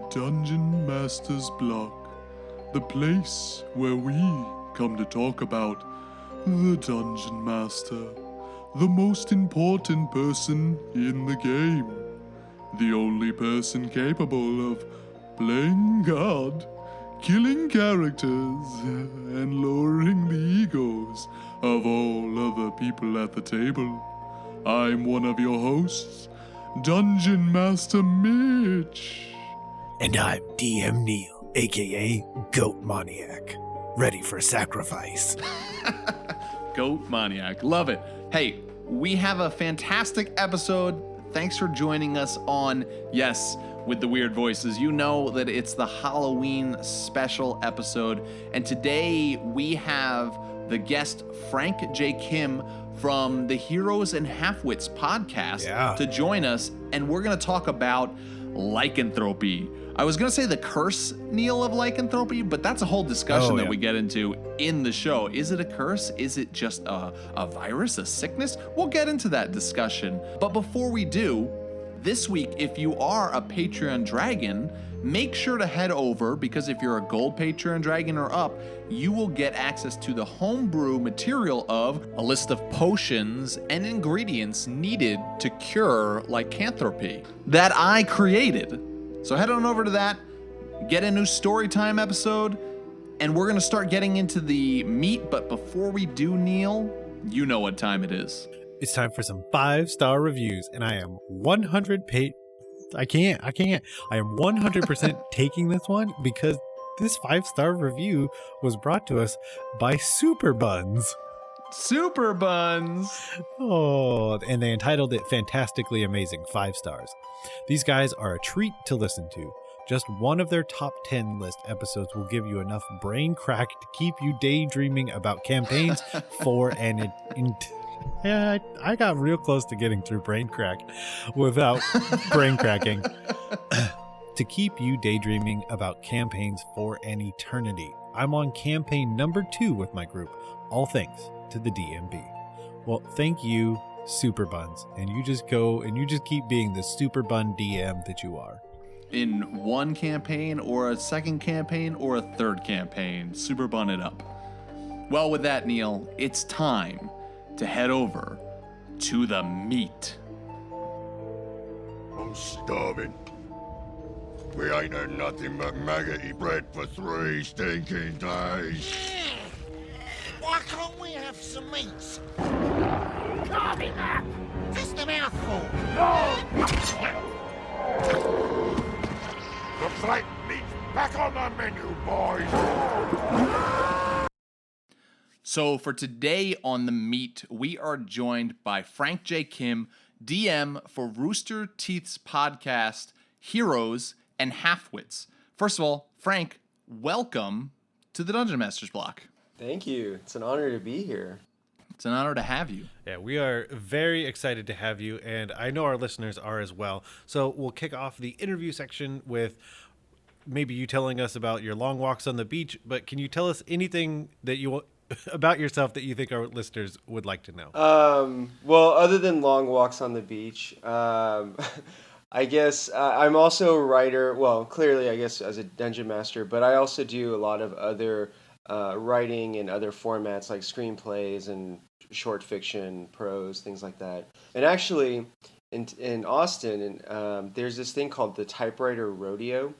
Dungeon Master's Block, the place where we come to talk about the Dungeon Master, the most important person in the game, the only person capable of playing God, killing characters, and lowering the egos of all other people at the table. I'm one of your hosts, Dungeon Master Mitch. And I'm DM Neal, aka Goat Maniac, ready for sacrifice. Goat Maniac, love it. Hey, we have a fantastic episode. Thanks for joining us on, yes, with the weird voices. You know that it's the Halloween special episode. And today we have the guest Frank J. Kim from the Heroes and Halfwits podcast to join us. And we're going to talk about lycanthropy. I was going to say the curse, Neal, of lycanthropy, but that's a whole discussion that we get into in the show. Is it a curse? Is it just a virus, a sickness? We'll get into that discussion. But before we do, this week, if you are a Patreon Dragon, make sure to head over, because if you're a Gold Patreon Dragon or up, you will get access to the homebrew material of a list of potions and ingredients needed to cure lycanthropy that I created. So head on over to that, get a new Storytime episode, and we're going to start getting into the meat. But before we do, Neal, you know what time it is. It's time for some 5-star reviews, and I am 100% I am 100% taking this one because this 5-star review was brought to us by Super Buns. Super Buns. Oh, and they entitled it Fantastically Amazing, 5 stars. These guys are a treat to listen to. Just one of their top 10 list episodes will give you enough brain crack to keep you daydreaming about campaigns for an Yeah, I got real close to getting through brain crack without brain cracking. To keep you daydreaming about campaigns for an eternity. I'm on campaign number 2 with my group. All thanks to the DMB. Well, thank you, Super Buns. And you just go and you just keep being the Super Bun DM that you are. In one campaign or a second campaign or a third campaign, Super Bun it up. Well, with that, Neal, it's time to head over to the meat. I'm starving. We ain't had nothing but maggoty bread for 3 stinking days. Why can't we have some meats? Carving that! Just a mouthful! Looks like meat's back on the menu, boys! So for today on the meat, we are joined by Frank J. Kim, DM for Rooster Teeth's podcast, Heroes and Halfwits. First of all, Frank, welcome to the Dungeon Master's Block. Thank you. It's an honor to be here. It's an honor to have you. Yeah, we are very excited to have you, and I know our listeners are as well. So we'll kick off the interview section with maybe you telling us about your long walks on the beach, but can you tell us anything that you about yourself that you think our listeners would like to know? Well, other than long walks on the beach, I guess I'm also a writer. Well, clearly, I guess, as a dungeon master, but I also do a lot of other writing in other formats like screenplays and short fiction, prose, things like that. And actually, in Austin, there's this thing called the Typewriter Rodeo,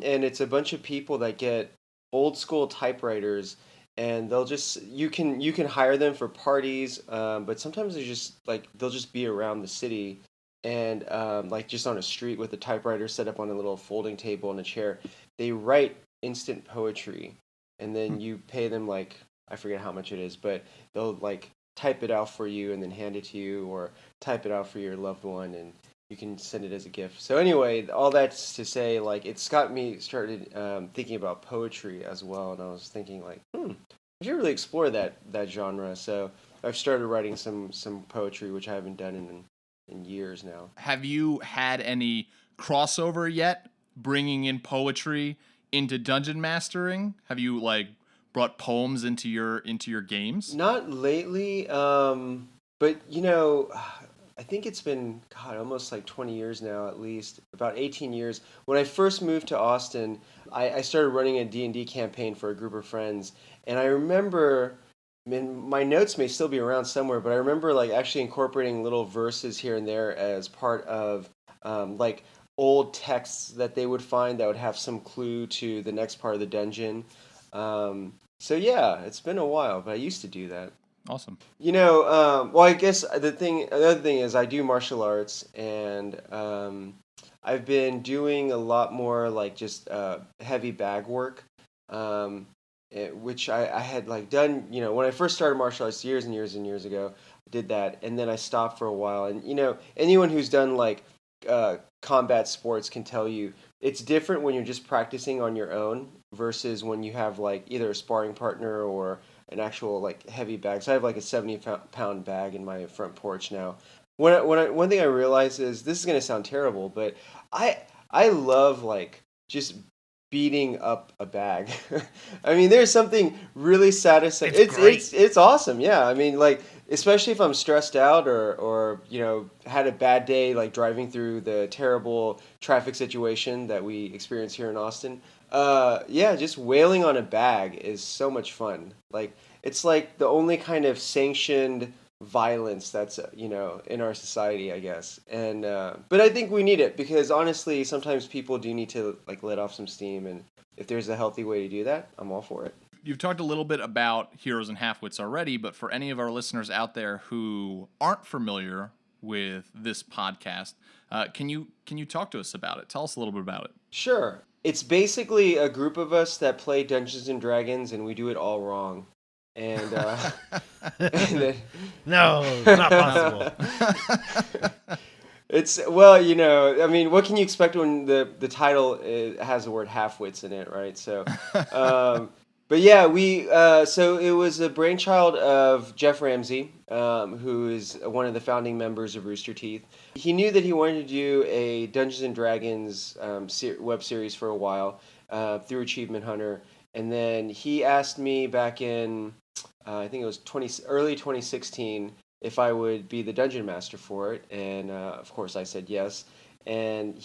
and it's a bunch of people that get old school typewriters, and you can hire them for parties, but sometimes they'll just be around the city, and like just on a street with a typewriter set up on a little folding table and a chair. They write instant poetry, and then you pay them, like, I forget how much it is, but they'll like type it out for you and then hand it to you, or type it out for your loved one and you can send it as a gift. So anyway, all that's to say, like, it's got me started thinking about poetry as well, and I was thinking, like, I should really explore that genre. So I've started writing some poetry, which I haven't done in years now. Have you had any crossover yet, bringing in poetry into dungeon mastering? Have you, like, brought poems into your games? Not lately, but I think it's been, God, almost like 20 years now, at least, about 18 years. When I first moved to Austin, I started running a D&D campaign for a group of friends. And I remember, I mean, my notes may still be around somewhere, but I remember like actually incorporating little verses here and there as part of like old texts that they would find that would have some clue to the next part of the dungeon. So yeah, it's been a while, but I used to do that. Awesome. Well, I guess the other thing is I do martial arts, and I've been doing a lot more like just heavy bag work, which I had like done, when I first started martial arts years and years and years ago, I did that, and then I stopped for a while. And anyone who's done like combat sports can tell you it's different when you're just practicing on your own versus when you have like either a sparring partner or an actual like heavy bag. So I have like a 70-pound bag in my front porch now. One thing I realized is, this is gonna sound terrible, but I love like just beating up a bag. I mean, there's something really satisfying. It's awesome. Yeah, I mean, like, especially if I'm stressed out or had a bad day, like driving through the terrible traffic situation that we experience here in Austin. Yeah, just wailing on a bag is so much fun. Like, it's like the only kind of sanctioned violence that's in our society, I guess. And but I think we need it, because honestly sometimes people do need to like let off some steam, and if there's a healthy way to do that, I'm all for it. You've talked a little bit about Heroes and Halfwits already, but for any of our listeners out there who aren't familiar with this podcast, can you talk to us about it? Tell us a little bit about it. Sure. It's basically a group of us that play Dungeons and Dragons, and we do it all wrong. And, and then, No, it's not possible. I mean, what can you expect when the title has the word half-wits in it, right? So, but yeah, so it was a brainchild of Jeff Ramsey, who is one of the founding members of Rooster Teeth. He knew that he wanted to do a Dungeons and Dragons web series for a while through Achievement Hunter, and then he asked me back in I think it was early 2016 if I would be the dungeon master for it, and of course I said yes. And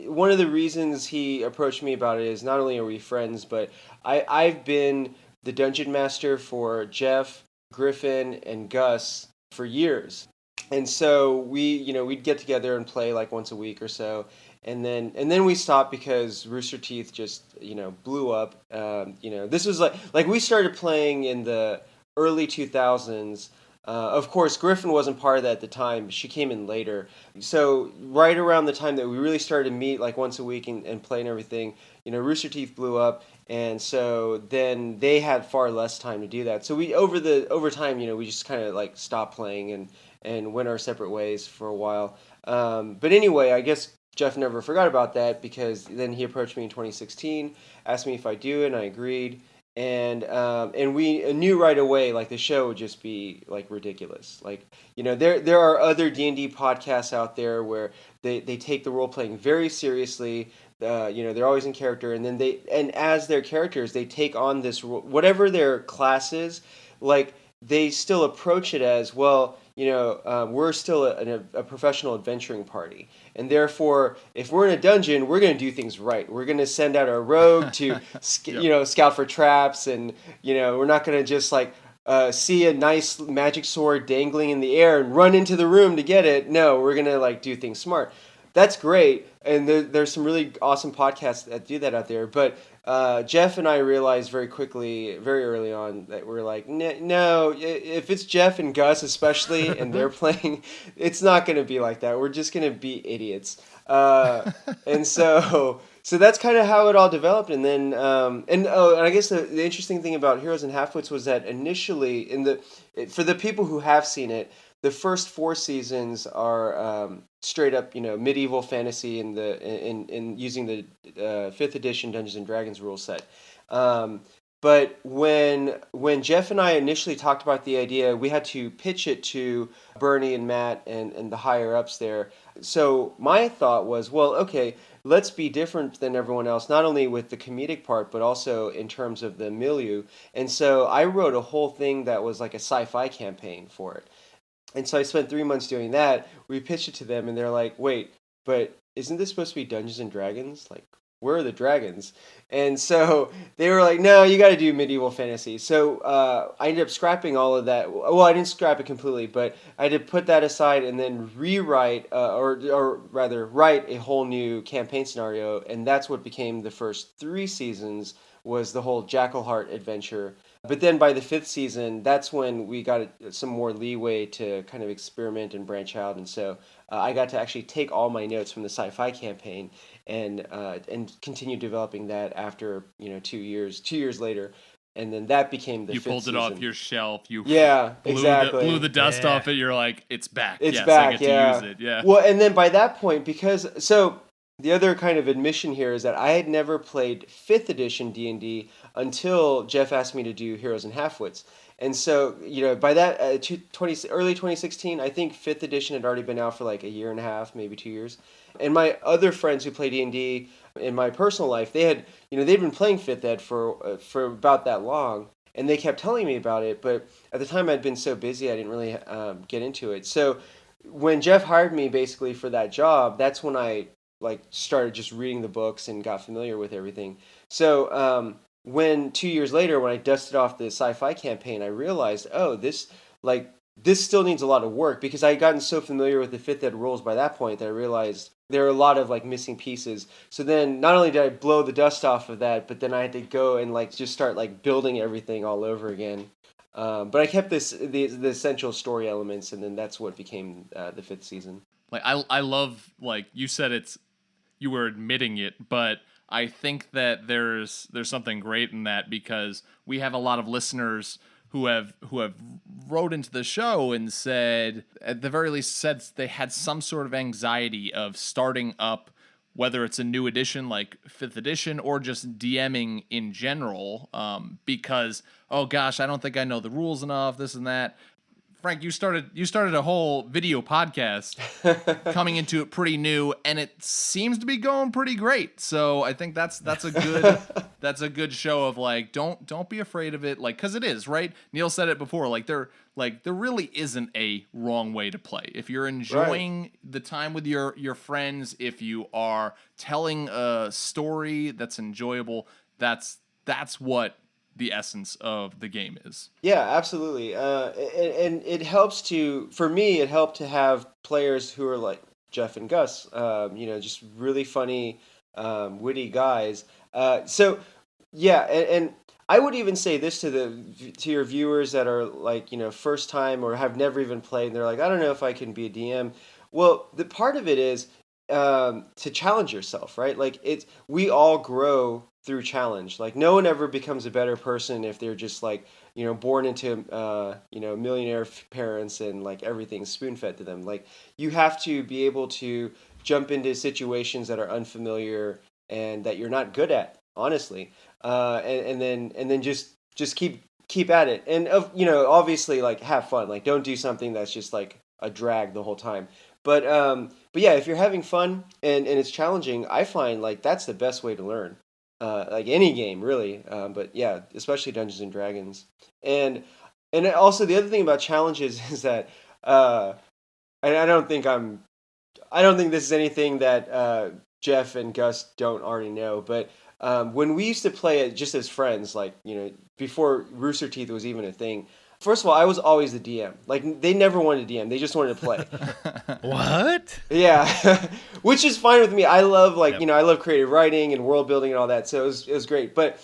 one of the reasons he approached me about it is not only are we friends, but I've been the dungeon master for Jeff, Griffin, and Gus for years. And so we'd get together and play like once a week or so, and then we stopped because Rooster Teeth just blew up. This was like we started playing in the early 2000s. Of course, Griffin wasn't part of that at the time. She came in later. So right around the time that we really started to meet like once a week and play and everything, Rooster Teeth blew up. And so then they had far less time to do that. So we over time, we just kind of like stopped playing and went our separate ways for a while. But anyway, I guess Jeff never forgot about that, because then he approached me in 2016, asked me if I'd do it, and I agreed. And we knew right away, like, the show would just be like ridiculous. Like, there are other D&D podcasts out there where they take the role playing very seriously. They're always in character, and then as their characters, they take on this whatever their class is. Like, they still approach it as, well, we're still a professional adventuring party, and therefore, if we're in a dungeon, we're going to do things right. We're going to send out our rogue to, scout for traps, and we're not going to just like see a nice magic sword dangling in the air and run into the room to get it. No, we're going to like do things smart. That's great, and there's some really awesome podcasts that do that out there. But Jeff and I realized very quickly, very early on, that we're like, no, if it's Jeff and Gus especially, and they're playing, it's not going to be like that. We're just going to be idiots. And so that's kind of how it all developed. And then, and I guess the interesting thing about Heroes and Halfwits was that initially, for the people who have seen it, the first 4 seasons are straight up, medieval fantasy in using the 5th edition Dungeons and Dragons rule set. But when Jeff and I initially talked about the idea, we had to pitch it to Bernie and Matt and the higher ups there. So my thought was, well, okay, let's be different than everyone else, not only with the comedic part, but also in terms of the milieu. And so I wrote a whole thing that was like a sci-fi campaign for it. And so I spent 3 months doing that. We pitched it to them, and they're like, "Wait, but isn't this supposed to be Dungeons and Dragons? Like, where are the dragons?" And so they were like, "No, you got to do medieval fantasy." So I ended up scrapping all of that. Well, I didn't scrap it completely, but I had to put that aside and then rewrite, or rather, write a whole new campaign scenario, and that's what became the first 3 seasons. Was the whole Jackalheart adventure. But then by the 5th season, that's when we got some more leeway to kind of experiment and branch out. And so I got to actually take all my notes from the sci-fi campaign and continue developing that after 2 years. 2 years later, and then that became the You fifth pulled it season. off your shelf. You Exactly. blew the dust Yeah. off it. You're like, it's back. It's yes, back. I get Yeah. to use it. Yeah. Well, and then by that point, the other kind of admission here is that I had never played 5th edition D&D until Jeff asked me to do Heroes and Halfwits. And so, by that early 2016, I think 5th edition had already been out for like a year and a half, maybe 2 years. And my other friends who play D&D in my personal life, they'd been playing 5th ed for about that long, and they kept telling me about it, but at the time I'd been so busy I didn't really get into it. So when Jeff hired me basically for that job, that's when I started just reading the books and got familiar with everything. So when 2 years later, when I dusted off the sci-fi campaign, I realized, this still needs a lot of work, because I had gotten so familiar with the 5th ed rules by that point that I realized there are a lot of missing pieces. So then not only did I blow the dust off of that, but then I had to go and just start building everything all over again. But I kept the essential story elements, and then that's what became the 5th season. I love, you said you were admitting it, but I think that there's something great in that, because we have a lot of listeners who have wrote into the show and said, at the very least, said they had some sort of anxiety of starting up, whether it's a new edition like 5th edition or just DMing in general, because, oh gosh, I don't think I know the rules enough, this and that. Frank, you started a whole video podcast coming into it pretty new, and it seems to be going pretty great. So I think that's a good show of don't be afraid of it, because it is, right? Neal said it before, there really isn't a wrong way to play. If you're enjoying the time with your friends, if you are telling a story that's enjoyable, that's what the essence of the game is. Yeah, absolutely. And it helps for me, it helped to have players who are like Jeff and Gus, just really funny, witty guys. So yeah, and I would even say this to your viewers that are first time or have never even played, and they're like, I don't know if I can be a DM. Well, the part of it is to challenge yourself, right? We all grow through challenge. No one ever becomes a better person if they're just born into millionaire parents and everything's spoon fed to them. You have to be able to jump into situations that are unfamiliar and that you're not good at, honestly, and then just keep at it, and obviously have fun. Don't do something that's just a drag the whole time. But yeah, if you're having fun and it's challenging, I find that's the best way to learn. Any game, really. But yeah, especially Dungeons and Dragons. And also the other thing about challenges is that and I don't think this is anything that Jeff and Gus don't already know, but when we used to play it just as friends, before Rooster Teeth was even a thing. First of all, I was always the DM. They never wanted to DM; they just wanted to play. What? Yeah, which is fine with me. I love I love creative writing and world building and all that, so it was great. But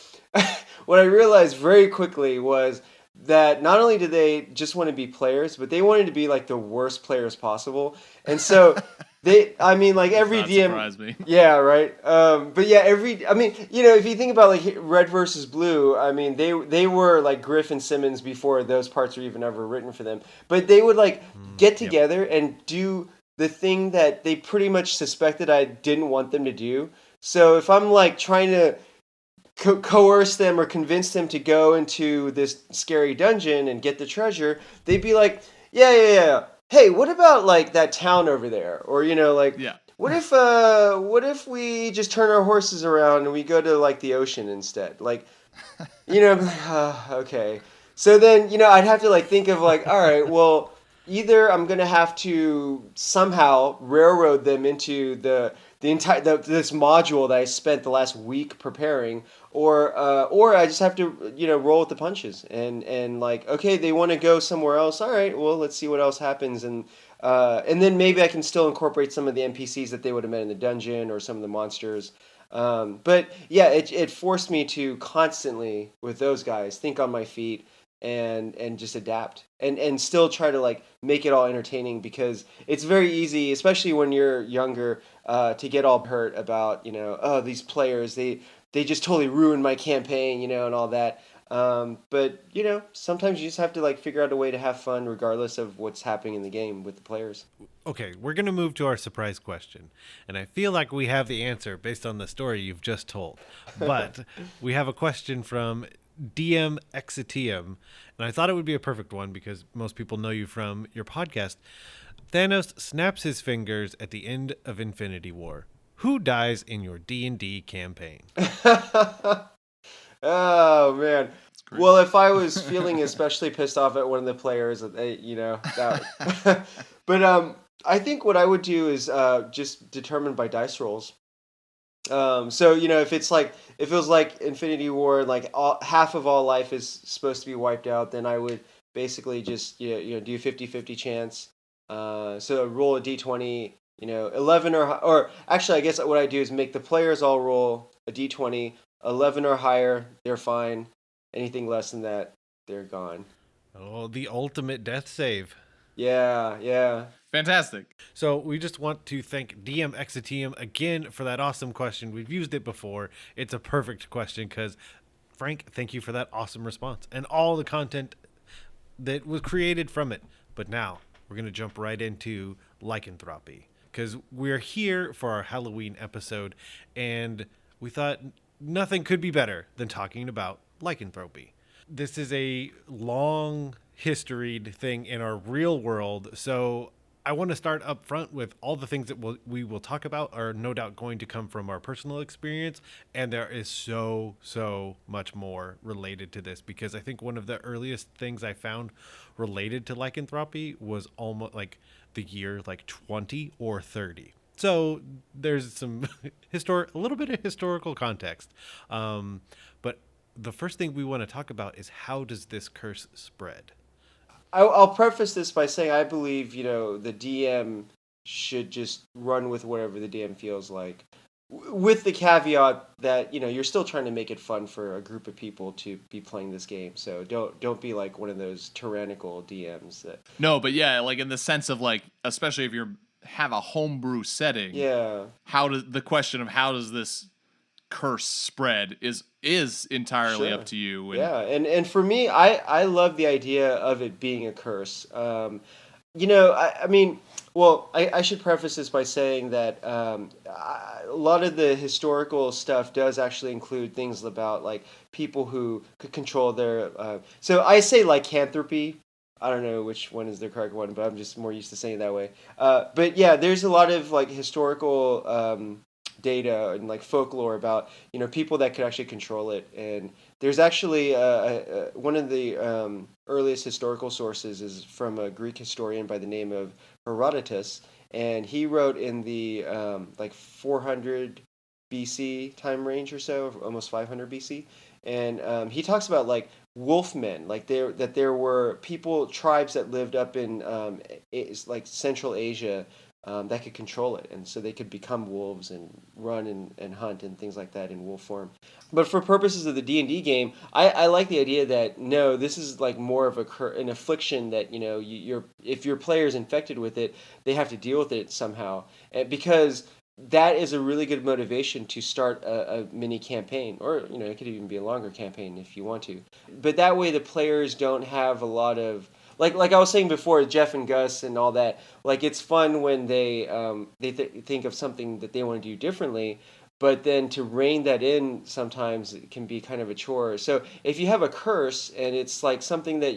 what I realized very quickly was that not only did they just want to be players, but they wanted to be the worst players possible. And so every DM, surprise me. Yeah, right. But yeah, if you think about Red versus Blue, they were Griff and Simmons before those parts were even ever written for them. But they would get together and do the thing that they pretty much suspected I didn't want them to do. So if I'm trying to coerce them or convince them to go into this scary dungeon and get the treasure, they'd be like, yeah. Hey, what about that town over there? Or Yeah. What if we just turn our horses around and we go to the ocean instead? Okay. So then I'd have to think of all right, well, either I'm gonna have to somehow railroad them into the entire this module that I spent the last week preparing, or I just have to roll with the punches and like, okay, they want to go somewhere else. All right, well, let's see what else happens, and then maybe I can still incorporate some of the NPCs that they would have met in the dungeon or some of the monsters. But yeah, it forced me to constantly with those guys think on my feet and just adapt and still try to like make it all entertaining, because it's very easy, especially when you're younger, to get all hurt about oh, these players, they just totally ruined my campaign, and all that. But sometimes you just have to like figure out a way to have fun regardless of what's happening in the game with the players. Okay, we're going to move to our surprise question. And I feel like we have the answer based on the story you've just told. But we have a question from DM Exitium, and I thought it would be a perfect one because most people know you from your podcast. Thanos snaps his fingers at the end of Infinity War. Who dies in your D&D campaign? Oh man. Well, if I was feeling especially pissed off at one of the players, that but I think what I would do is just determine by dice rolls. So if it was like Infinity War, like half of all life is supposed to be wiped out, then I would basically just do 50-50 chance. So roll a d20, 11 or actually I guess what I do is make the players all roll a d20, 11 or higher, they're fine. Anything less than that, they're gone. Oh, the ultimate death save. Yeah. Fantastic. So we just want to thank DM Exitium again for that awesome question. We've used it before. It's a perfect question because, Frank, thank you for that awesome response and all the content that was created from it. But now we're going to jump right into Lycanthropy because we're here for our Halloween episode, and we thought nothing could be better than talking about lycanthropy. This is a long historied thing in our real world, so I want to start up front with all the things that we will talk about are no doubt going to come from our personal experience, and there is so much more related to this, because I think one of the earliest things I found related to lycanthropy was almost like the year like 20 or 30. So there's some a little bit of historical context. But the first thing we want to talk about is, how does this curse spread? I'll preface this by saying I believe, the DM should just run with whatever the DM feels like, with the caveat that, you're still trying to make it fun for a group of people to be playing this game. So don't be like one of those tyrannical DMs that... No, but yeah, like in the sense of like, especially if you're have a homebrew setting. Yeah. How does this curse spread is entirely up to you. And for me, I love the idea of it being a curse. I should preface this by saying that a lot of the historical stuff does actually include things about like people who could control their. So I say lycanthropy. I don't know which one is the correct one, but I'm just more used to saying it that way. But yeah, there's a lot of like historical data and like folklore about people that could actually control it. And there's actually one of the earliest historical sources is from a Greek historian by the name of Herodotus, and he wrote in the like 400 BC time range or so, almost 500 BC, and he talks about like wolfmen, like there were tribes that lived up in like Central Asia that could control it, and so they could become wolves and run and hunt and things like that in wolf form. But for purposes of the D&D game, I like the idea that no, this is like more of an affliction that if your player's infected with it, they have to deal with it somehow, because that is a really good motivation to start a mini campaign, or it could even be a longer campaign if you want to. But that way the players don't have a lot of like I was saying before, Jeff and Gus and all that. Like it's fun when they think of something that they want to do differently, but then to rein that in sometimes it can be kind of a chore. So if you have a curse and it's like something that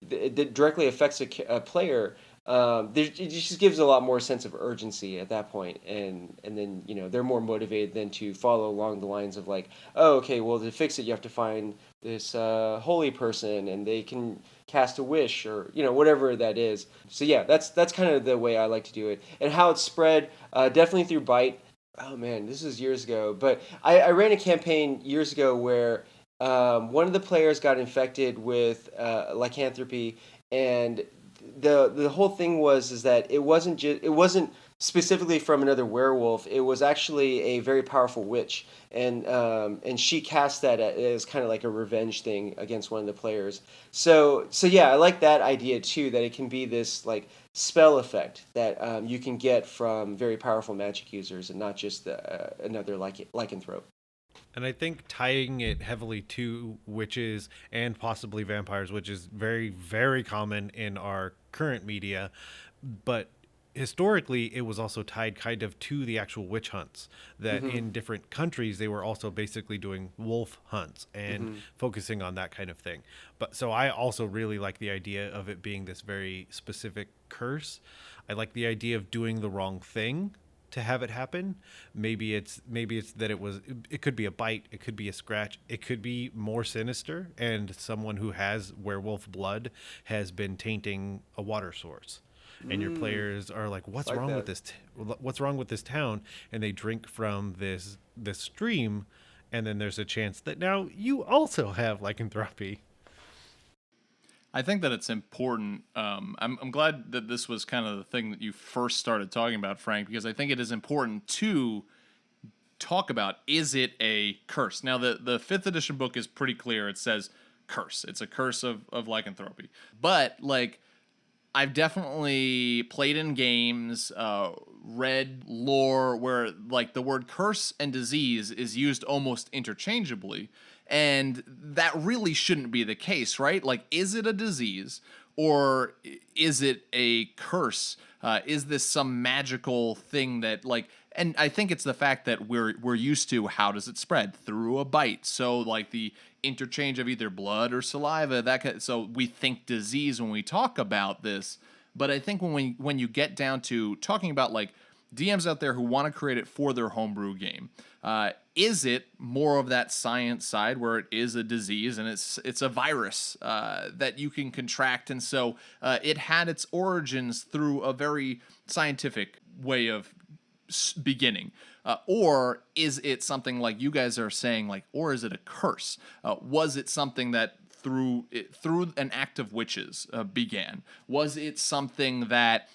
that directly affects a player, it just gives a lot more sense of urgency at that point, and then they're more motivated than to follow along the lines of like, oh, okay, well, to fix it you have to find this holy person and they can cast a wish or whatever that is. So yeah, that's kind of the way I like to do it, and how it's spread, definitely through bite. Oh man, this was years ago, but I ran a campaign years ago where one of the players got infected with lycanthropy, and the whole thing is that it wasn't specifically from another werewolf. It was actually a very powerful witch, and she cast that as kind of like a revenge thing against one of the players. So yeah, I like that idea too, that it can be this like spell effect that you can get from very powerful magic users, and not just another lycanthrope. And I think tying it heavily to witches and possibly vampires, which is very, very common in our current media, but historically it was also tied kind of to the actual witch hunts, that in different countries they were also basically doing wolf hunts and focusing on that kind of thing. But so I also really like the idea of it being this very specific curse. I like the idea of doing the wrong thing to have it happen. Maybe it's that it could be a bite, it could be a scratch, it could be more sinister, and someone who has werewolf blood has been tainting a water source, and your players are like, what's wrong with this what's wrong with this town, and they drink from this stream, and then there's a chance that now you also have lycanthropy. I think that it's important. I'm glad that this was kind of the thing that you first started talking about, Frank, because I think it is important to talk about, is it a curse? Now, the 5th edition book is pretty clear. It says curse. It's a curse of lycanthropy. But, like, I've definitely played in games, read lore where, like, the word curse and disease is used almost interchangeably. And that really shouldn't be the case, right? Like, is it a disease or is it a curse? Is this some magical thing that, like, and I think it's the fact that we're used to, how does it spread? Through a bite. So, like, the interchange of either blood or saliva, so we think disease when we talk about this. But I think when you get down to talking about, like, DMs out there who want to create it for their homebrew game, is it more of that science side where it is a disease and it's a virus that you can contract, and so it had its origins through a very scientific way of beginning, or is it something like you guys are saying, like, or is it a curse? Was it something that through an act of witches began? Was it something that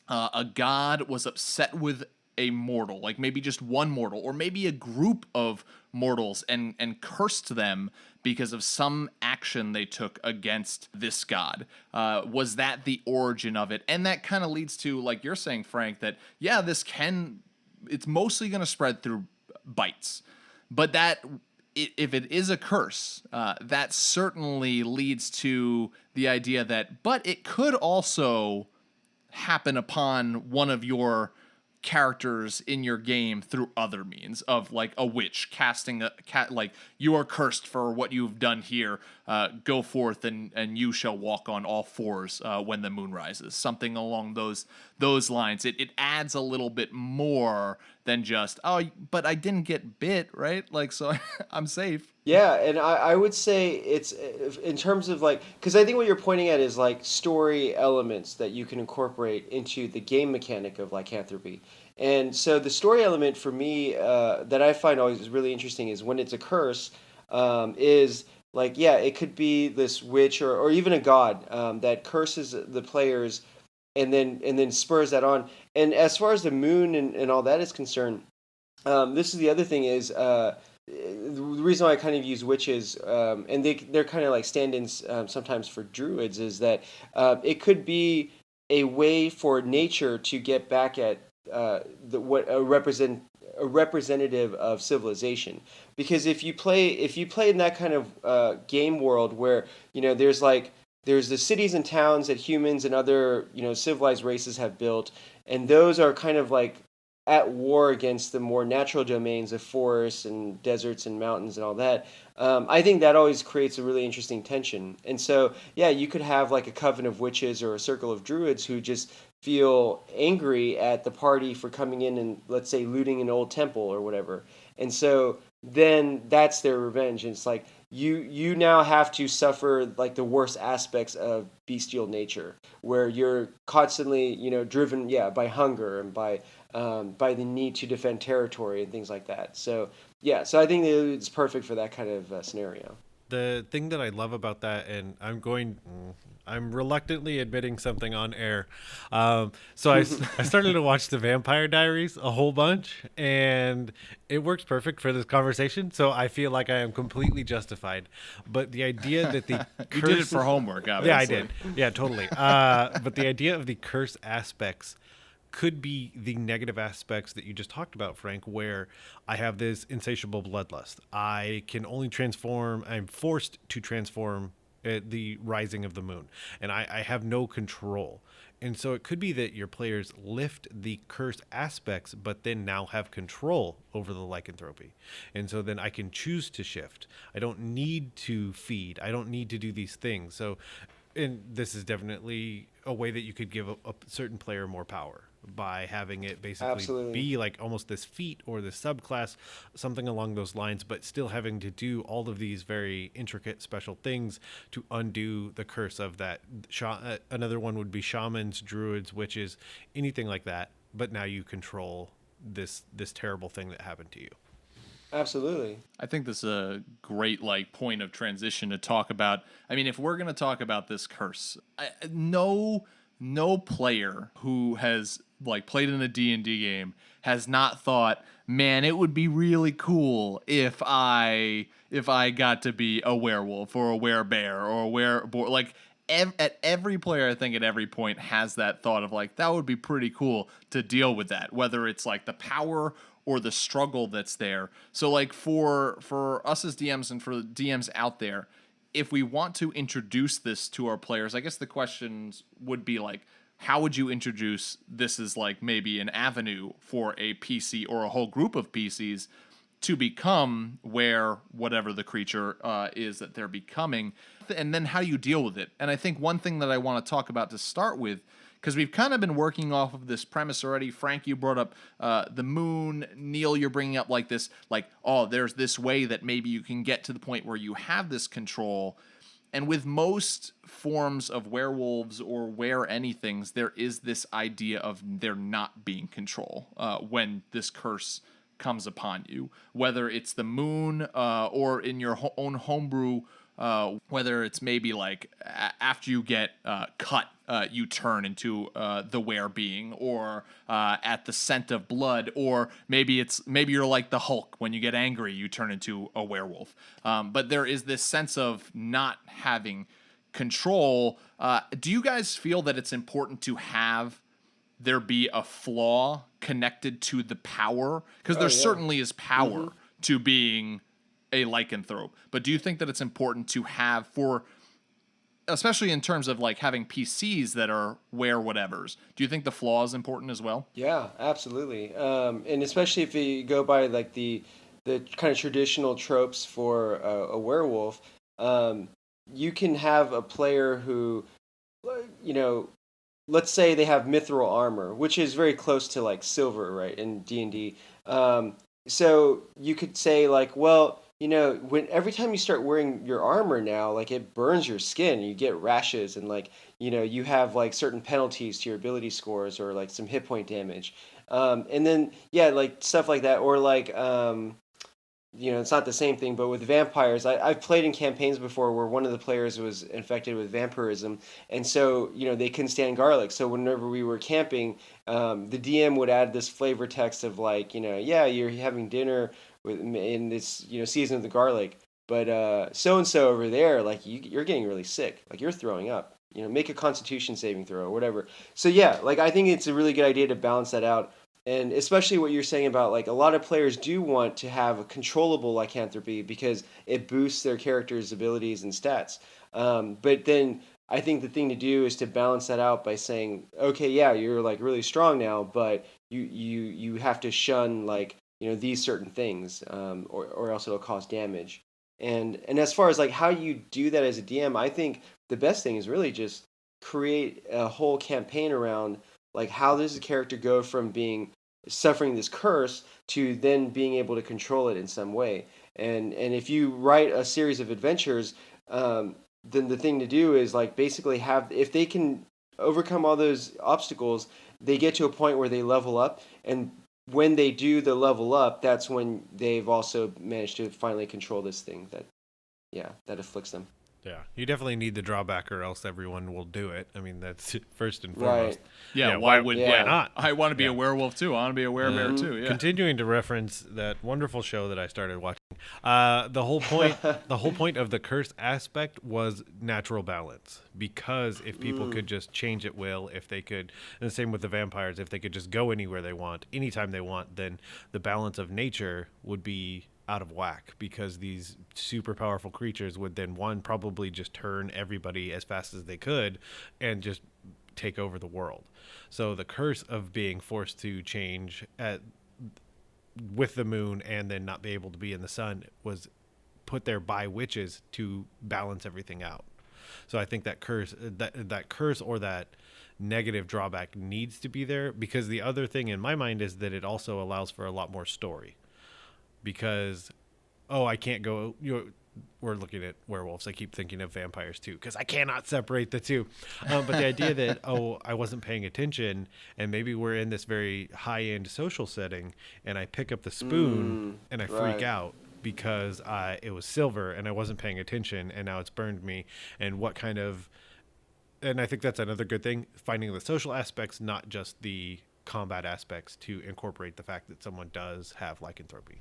a god was upset with a mortal, like maybe just one mortal, or maybe a group of mortals, and cursed them because of some action they took against this god? Was that the origin of it? And that kind of leads to, like you're saying, Frank, that yeah, it's mostly going to spread through bites, but that if it is a curse, that certainly leads to the idea that, but it could also happen upon one of your characters in your game through other means, of like a witch casting a cat, like, you are cursed for what you've done here, go forth and you shall walk on all fours when the moon rises, something along those lines. It adds a little bit more than just, oh, but I didn't get bit, right? Like, so I'm safe. Yeah, and I would say it's in terms of like, because I think what you're pointing at is like story elements that you can incorporate into the game mechanic of lycanthropy. And so the story element for me that I find always really interesting is when it's a curse, is like, yeah, it could be this witch or even a god that curses the players and then spurs that on. And as far as the moon and all that is concerned, this is the other thing is, the reason why I kind of use witches, and they're kind of like stand-ins sometimes for druids, is that it could be a way for nature to get back at a representative of civilization. Because if you play in that kind of game world where there's the cities and towns that humans and other civilized races have built, and those are kind of like at war against the more natural domains of forests and deserts and mountains and all that. I think that always creates a really interesting tension. And so, yeah, you could have like a coven of witches or a circle of druids who just feel angry at the party for coming in and, let's say, looting an old temple or whatever. And so then that's their revenge. And it's like you now have to suffer like the worst aspects of bestial nature, where you're constantly, driven, by hunger and by the need to defend territory and things like that. So yeah, so I think it's perfect for that kind of scenario. The thing that I love about that, and I'm reluctantly admitting something on air. I started to watch the Vampire Diaries a whole bunch, and it works perfect for this conversation. So I feel like I am completely justified. But the idea that the You did it for homework, obviously. Yeah, I did. Yeah, totally. But the idea of the curse aspects could be the negative aspects that you just talked about, Frank, where I have this insatiable bloodlust. I can only transform, I'm forced to transform at the rising of the moon, and I have no control. And so it could be that your players lift the curse aspects, but then now have control over the lycanthropy. And so then I can choose to shift. I don't need to feed. I don't need to do these things. So, and this is definitely a way that you could give a certain player more power by having it basically Absolutely. be like almost this feat or this subclass, something along those lines, but still having to do all of these very intricate special things to undo the curse of that. Another one would be shamans, druids, witches, anything like that. But now you control this terrible thing that happened to you. Absolutely. I think this is a great point of transition to talk about. I mean, if we're going to talk about this curse, no player who has played in a D&D game has not thought, man, it would be really cool if I got to be a werewolf or a werebear or a wereboar. At every player, I think at every point has that thought of that would be pretty cool to deal with that, whether it's the power or the struggle that's there. So for us as DMs and for the DMs out there, if we want to introduce this to our players, I guess the questions would be how would you introduce this as maybe an avenue for a PC or a whole group of PCs to become whatever the creature is that they're becoming, and then how do you deal with it? And I think one thing that I want to talk about to start with, because we've kind of been working off of this premise already. Frank, you brought up the moon. Neal, you're bringing up this, there's this way that maybe you can get to the point where you have this control. And with most forms of werewolves or anythings, there is this idea of there not being control when this curse comes upon you, whether it's the moon or in your own homebrew, whether it's maybe after you get cut, you turn into the were being, or at the scent of blood, or maybe you're like the Hulk. When you get angry, you turn into a werewolf. But there is this sense of not having control. Do you guys feel that it's important to have there be a flaw connected to the power? Because there certainly is power to being a lycanthrope. But do you think that it's important to have, for, especially in terms of having PCs that are whatevers, do you think the flaw is important as well? Yeah, absolutely. And especially if you go by the kind of traditional tropes for a werewolf, you can have a player who, let's say they have mithril armor, which is very close to silver, right, in D&D. So you could say when every time you start wearing your armor now, it burns your skin, you get rashes, and you have certain penalties to your ability scores, or some hit point damage. And then stuff like that, or it's not the same thing, but with vampires, I've played in campaigns before where one of the players was infected with vampirism, and so they couldn't stand garlic. So whenever we were camping, the DM would add this flavor text of you're having dinner in this season of the garlic, but so and so over there, you're getting really sick, you're throwing up. Make a Constitution saving throw or whatever. So yeah, I think it's a really good idea to balance that out. And especially what you're saying about a lot of players do want to have a controllable lycanthropy because it boosts their character's abilities and stats. But then I think the thing to do is to balance that out by saying, okay, yeah, you're like really strong now, but you have to shun like these certain things, or else it'll cause damage. And as far as like how you do that as a DM, I think the best thing is really just create a whole campaign around like how does the character go from being suffering this curse to then being able to control it in some way. And if you write a series of adventures, then the thing to do is like basically have, if they can overcome all those obstacles, they get to a point where they level up, and when they do the level up, that's when they've also managed to finally control this thing that afflicts them. Yeah, you definitely need the drawback, or else everyone will do it. I mean, that's first and Right. foremost. Yeah, why not? I want to be a werewolf too. I want to be a werebear too. Yeah. Continuing to reference that wonderful show that I started watching, the whole point of the curse aspect was natural balance. Because if people could just change at will, if they could, and the same with the vampires, if they could just go anywhere they want, anytime they want, then the balance of nature would be out of whack, because these super powerful creatures would then probably just turn everybody as fast as they could and just take over the world. So the curse of being forced to change with the moon and then not be able to be in the sun was put there by witches to balance everything out. So I think that curse or that negative drawback needs to be there, because the other thing in my mind is that it also allows for a lot more story. Because, I can't go. We're looking at werewolves. I keep thinking of vampires too, because I cannot separate the two. But the idea that I wasn't paying attention, and maybe we're in this very high-end social setting, and I pick up the spoon and I freak out because it was silver and I wasn't paying attention, and now it's burned me. And what kind of? And I think that's another good thing, finding the social aspects, not just the combat aspects, to incorporate the fact that someone does have lycanthropy.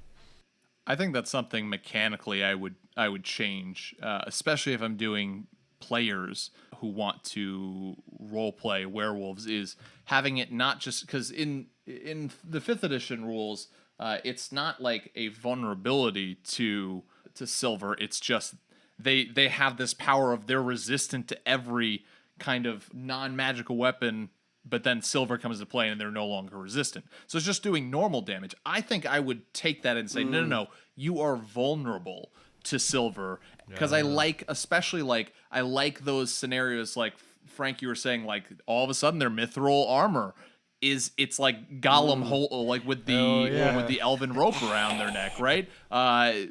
I think that's something mechanically I would change, especially if I'm doing players who want to role play werewolves, is having it not just because in the 5th edition rules, it's not like a vulnerability to silver. It's just they have this power of they're resistant to every kind of non-magical weapon, but then silver comes into play and they're no longer resistant. So it's just doing normal damage. I think I would take that and say, no, you are vulnerable to silver. Because I like, especially like, I like those scenarios like, Frank, you were saying, like, all of a sudden their mithril armor it's like Gollum like with the elven rope around their neck, right? I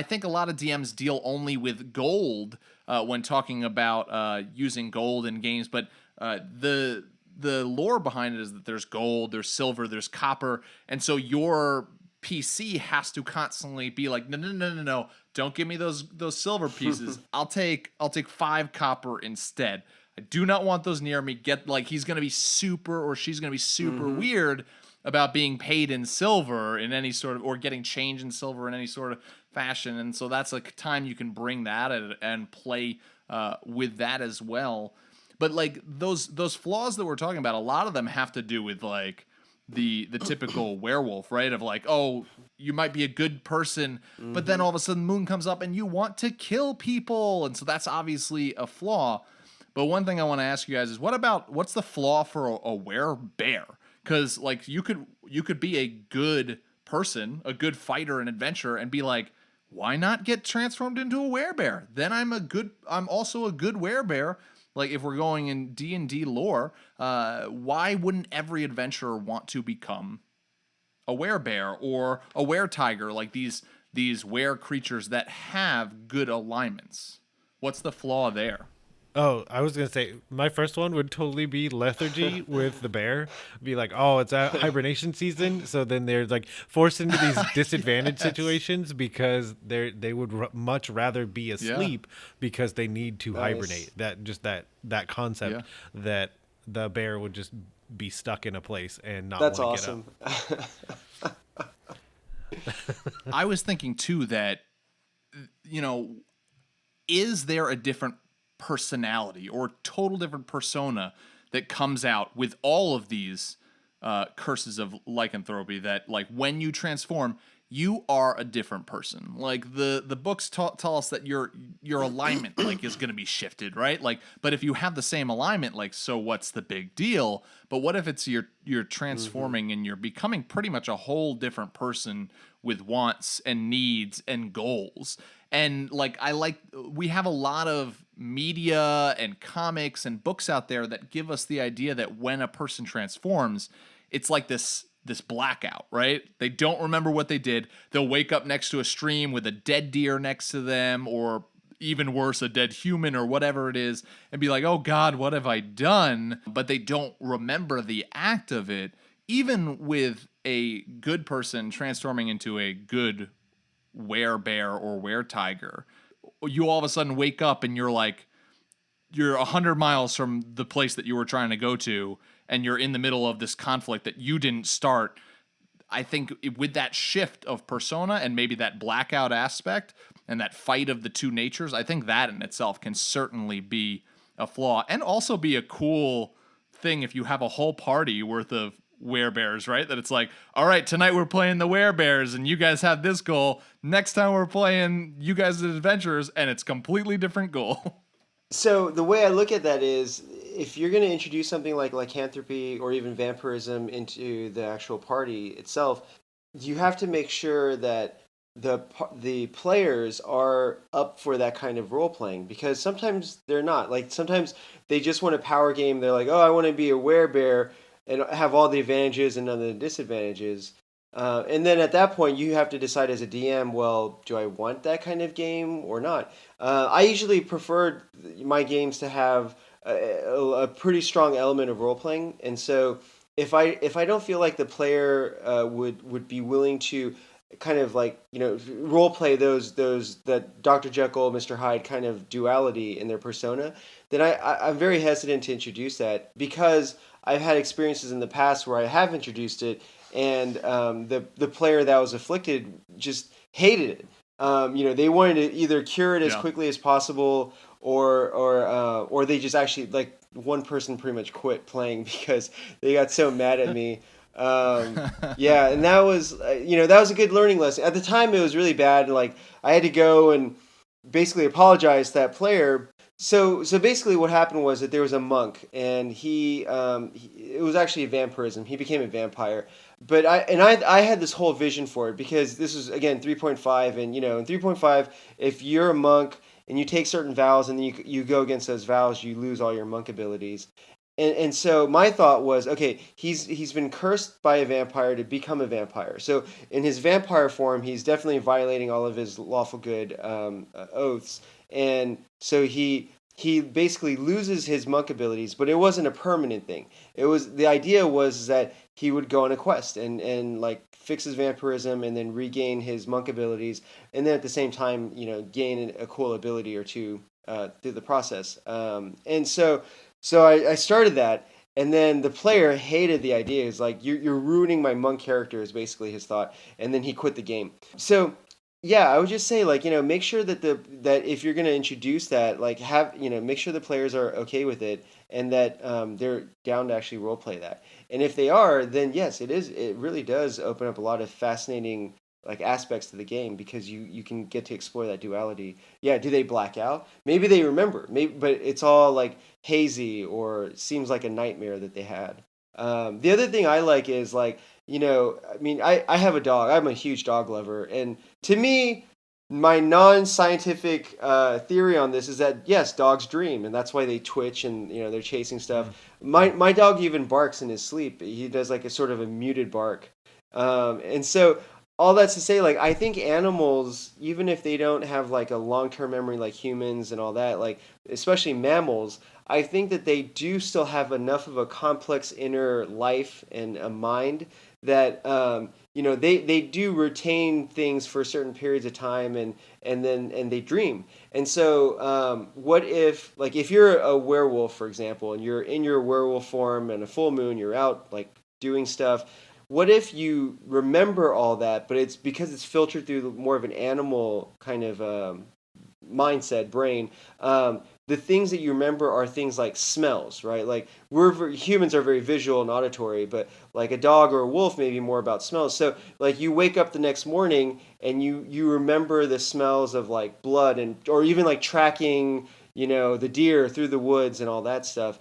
think a lot of DMs deal only with gold when talking about using gold in games, but the lore behind it is that there's gold, there's silver, there's copper, and so your PC has to constantly be like, no, don't give me those silver pieces. I'll take 5 copper instead. I do not want those near me. He's gonna be super, or she's gonna be super weird about being paid in silver in any sort of, or getting change in silver in any sort of fashion, and so that's a time you can bring that and play with that as well. But like those flaws that we're talking about, a lot of them have to do with like the typical werewolf, right? Of like, you might be a good person, but then all of a sudden the moon comes up and you want to kill people, and so that's obviously a flaw. But one thing I want to ask you guys is, what's the flaw for a werebear? Because like you could be a good person, a good fighter and adventurer, and be like, why not get transformed into a werebear? Then I'm also a good werebear. Like if we're going in D&D lore, why wouldn't every adventurer want to become a werebear or a were-tiger, like these were creatures that have good alignments? What's the flaw there? Oh, I was going to say, my first one would totally be lethargy with the bear. Be like, it's hibernation season. So then they're like forced into these disadvantaged situations because they would much rather be asleep because they need to hibernate. That concept that the bear would just be stuck in a place and not want to awesome. get up. I was thinking too that, is there a different personality or total different persona that comes out with all of these curses of lycanthropy, that like when you transform, you are a different person? Like the books tell us that you're your alignment like is going to be shifted, right? Like, but if you have the same alignment, like, so what's the big deal? But what if it's you're transforming and you're becoming pretty much a whole different person with wants and needs and goals? And like, we have a lot of media and comics and books out there that give us the idea that when a person transforms, it's like this blackout, right? They don't remember what they did. They'll wake up next to a stream with a dead deer next to them, or even worse, a dead human or whatever it is, and be like, oh God, what have I done? But they don't remember the act of it. Even with a good person transforming into a good werebear or were-tiger, you all of a sudden wake up and you're 100 miles from the place that you were trying to go to, and you're in the middle of this conflict that you didn't start. I think with that shift of persona and maybe that blackout aspect and that fight of the two natures, I think that in itself can certainly be a flaw, and also be a cool thing if you have a whole party worth of werebears, right? That it's like, all right, tonight we're playing the werebears and you guys have this goal. Next time we're playing you guys as adventurers and it's completely different goal. So the way I look at that is, if you're going to introduce something like lycanthropy or even vampirism into the actual party itself, you have to make sure that the players are up for that kind of role playing, because sometimes they're not. Like, sometimes they just want a power game. They're like, oh, I want to be a werebear and have all the advantages and none of the disadvantages. And then at that point, you have to decide as a DM, well, do I want that kind of game or not? I usually prefer my games to have a pretty strong element of role playing, and so if I don't feel like the player would be willing to kind of like, role play those that Dr. Jekyll, Mr. Hyde kind of duality in their persona, then I'm very hesitant to introduce that, because I've had experiences in the past where I have introduced it, and the player that was afflicted just hated it. They wanted to either cure it as quickly as possible, or they just actually, like, one person pretty much quit playing because they got so mad at me. And that was a good learning lesson. At the time, it was really bad, and like, I had to go and basically apologize to that player. So basically what happened was that there was a monk, and it was actually a vampirism. He became a vampire. But I had this whole vision for it, because this was, again, 3.5, and in 3.5, if you're a monk and you take certain vows and then you go against those vows, you lose all your monk abilities. And so my thought was, okay, he's been cursed by a vampire to become a vampire. So in his vampire form, he's definitely violating all of his lawful good oaths. And so he basically loses his monk abilities, but it wasn't a permanent thing. The idea was that he would go on a quest and like fix his vampirism and then regain his monk abilities, and then at the same time, gain a cool ability or two through the process. And so I started that, and then the player hated the idea. It's like, you're ruining my monk character, is basically his thought, and then he quit the game. So yeah, I would just say, like, make sure that that if you're going to introduce that, like, make sure the players are okay with it, and that they're down to actually role play that. And if they are, then yes, it really does open up a lot of fascinating, like, aspects to the game, because you can get to explore that duality. Yeah, do they black out? Maybe they remember, but it's all like hazy, or seems like a nightmare that they had. The other thing I like is, like, I have a dog. I'm a huge dog lover, and to me, my non-scientific theory on this is that, yes, dogs dream, and that's why they twitch and they're chasing stuff. My dog even barks in his sleep. He does like a sort of a muted bark, and so all that's to say, like, I think animals, even if they don't have like a long-term memory like humans and all that, like especially mammals, I think that they do still have enough of a complex inner life and a mind that they do retain things for certain periods of time, and they dream. And so what if, like, if you're a werewolf, for example, and you're in your werewolf form and a full moon, you're out like doing stuff. What if you remember all that, but it's because it's filtered through more of an animal kind of mindset, brain, the things that you remember are things like smells, right? Like humans are very visual and auditory, but like a dog or a wolf may be more about smells. So like you wake up the next morning and you remember the smells of like blood and or even like tracking, the deer through the woods and all that stuff.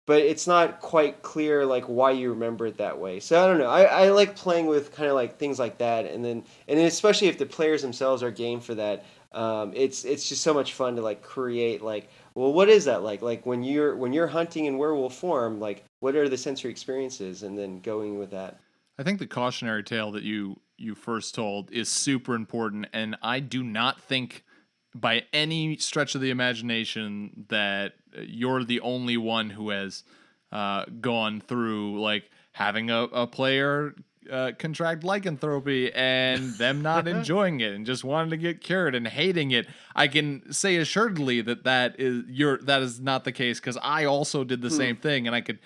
But it's not quite clear like why you remember it that way. So I don't know. I like playing with kind of like things like that, and especially if the players themselves are game for that. It's just so much fun to like create like, well, what is that like? Like when you're hunting in werewolf form, like what are the sensory experiences, and then going with that. I think the cautionary tale that you first told is super important, and I do not think by any stretch of the imagination that you're the only one who has gone through like having a player contract lycanthropy and them not enjoying it and just wanting to get cured and hating it. I can say assuredly that is not the case, because I also did the same thing, and I could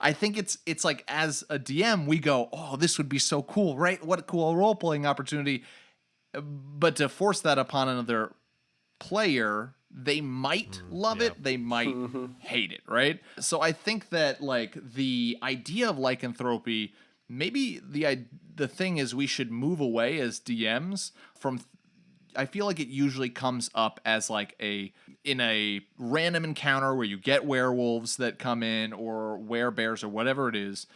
I think it's like, as a DM we go, oh, this would be so cool, right? What a cool role playing opportunity. But to force that upon another player, they might love it, they might hate it, right? So I think that like the idea of lycanthropy, maybe the thing is we should move away as DMs from. I feel like it usually comes up as like in a random encounter where you get werewolves that come in, or werebears, or whatever it is,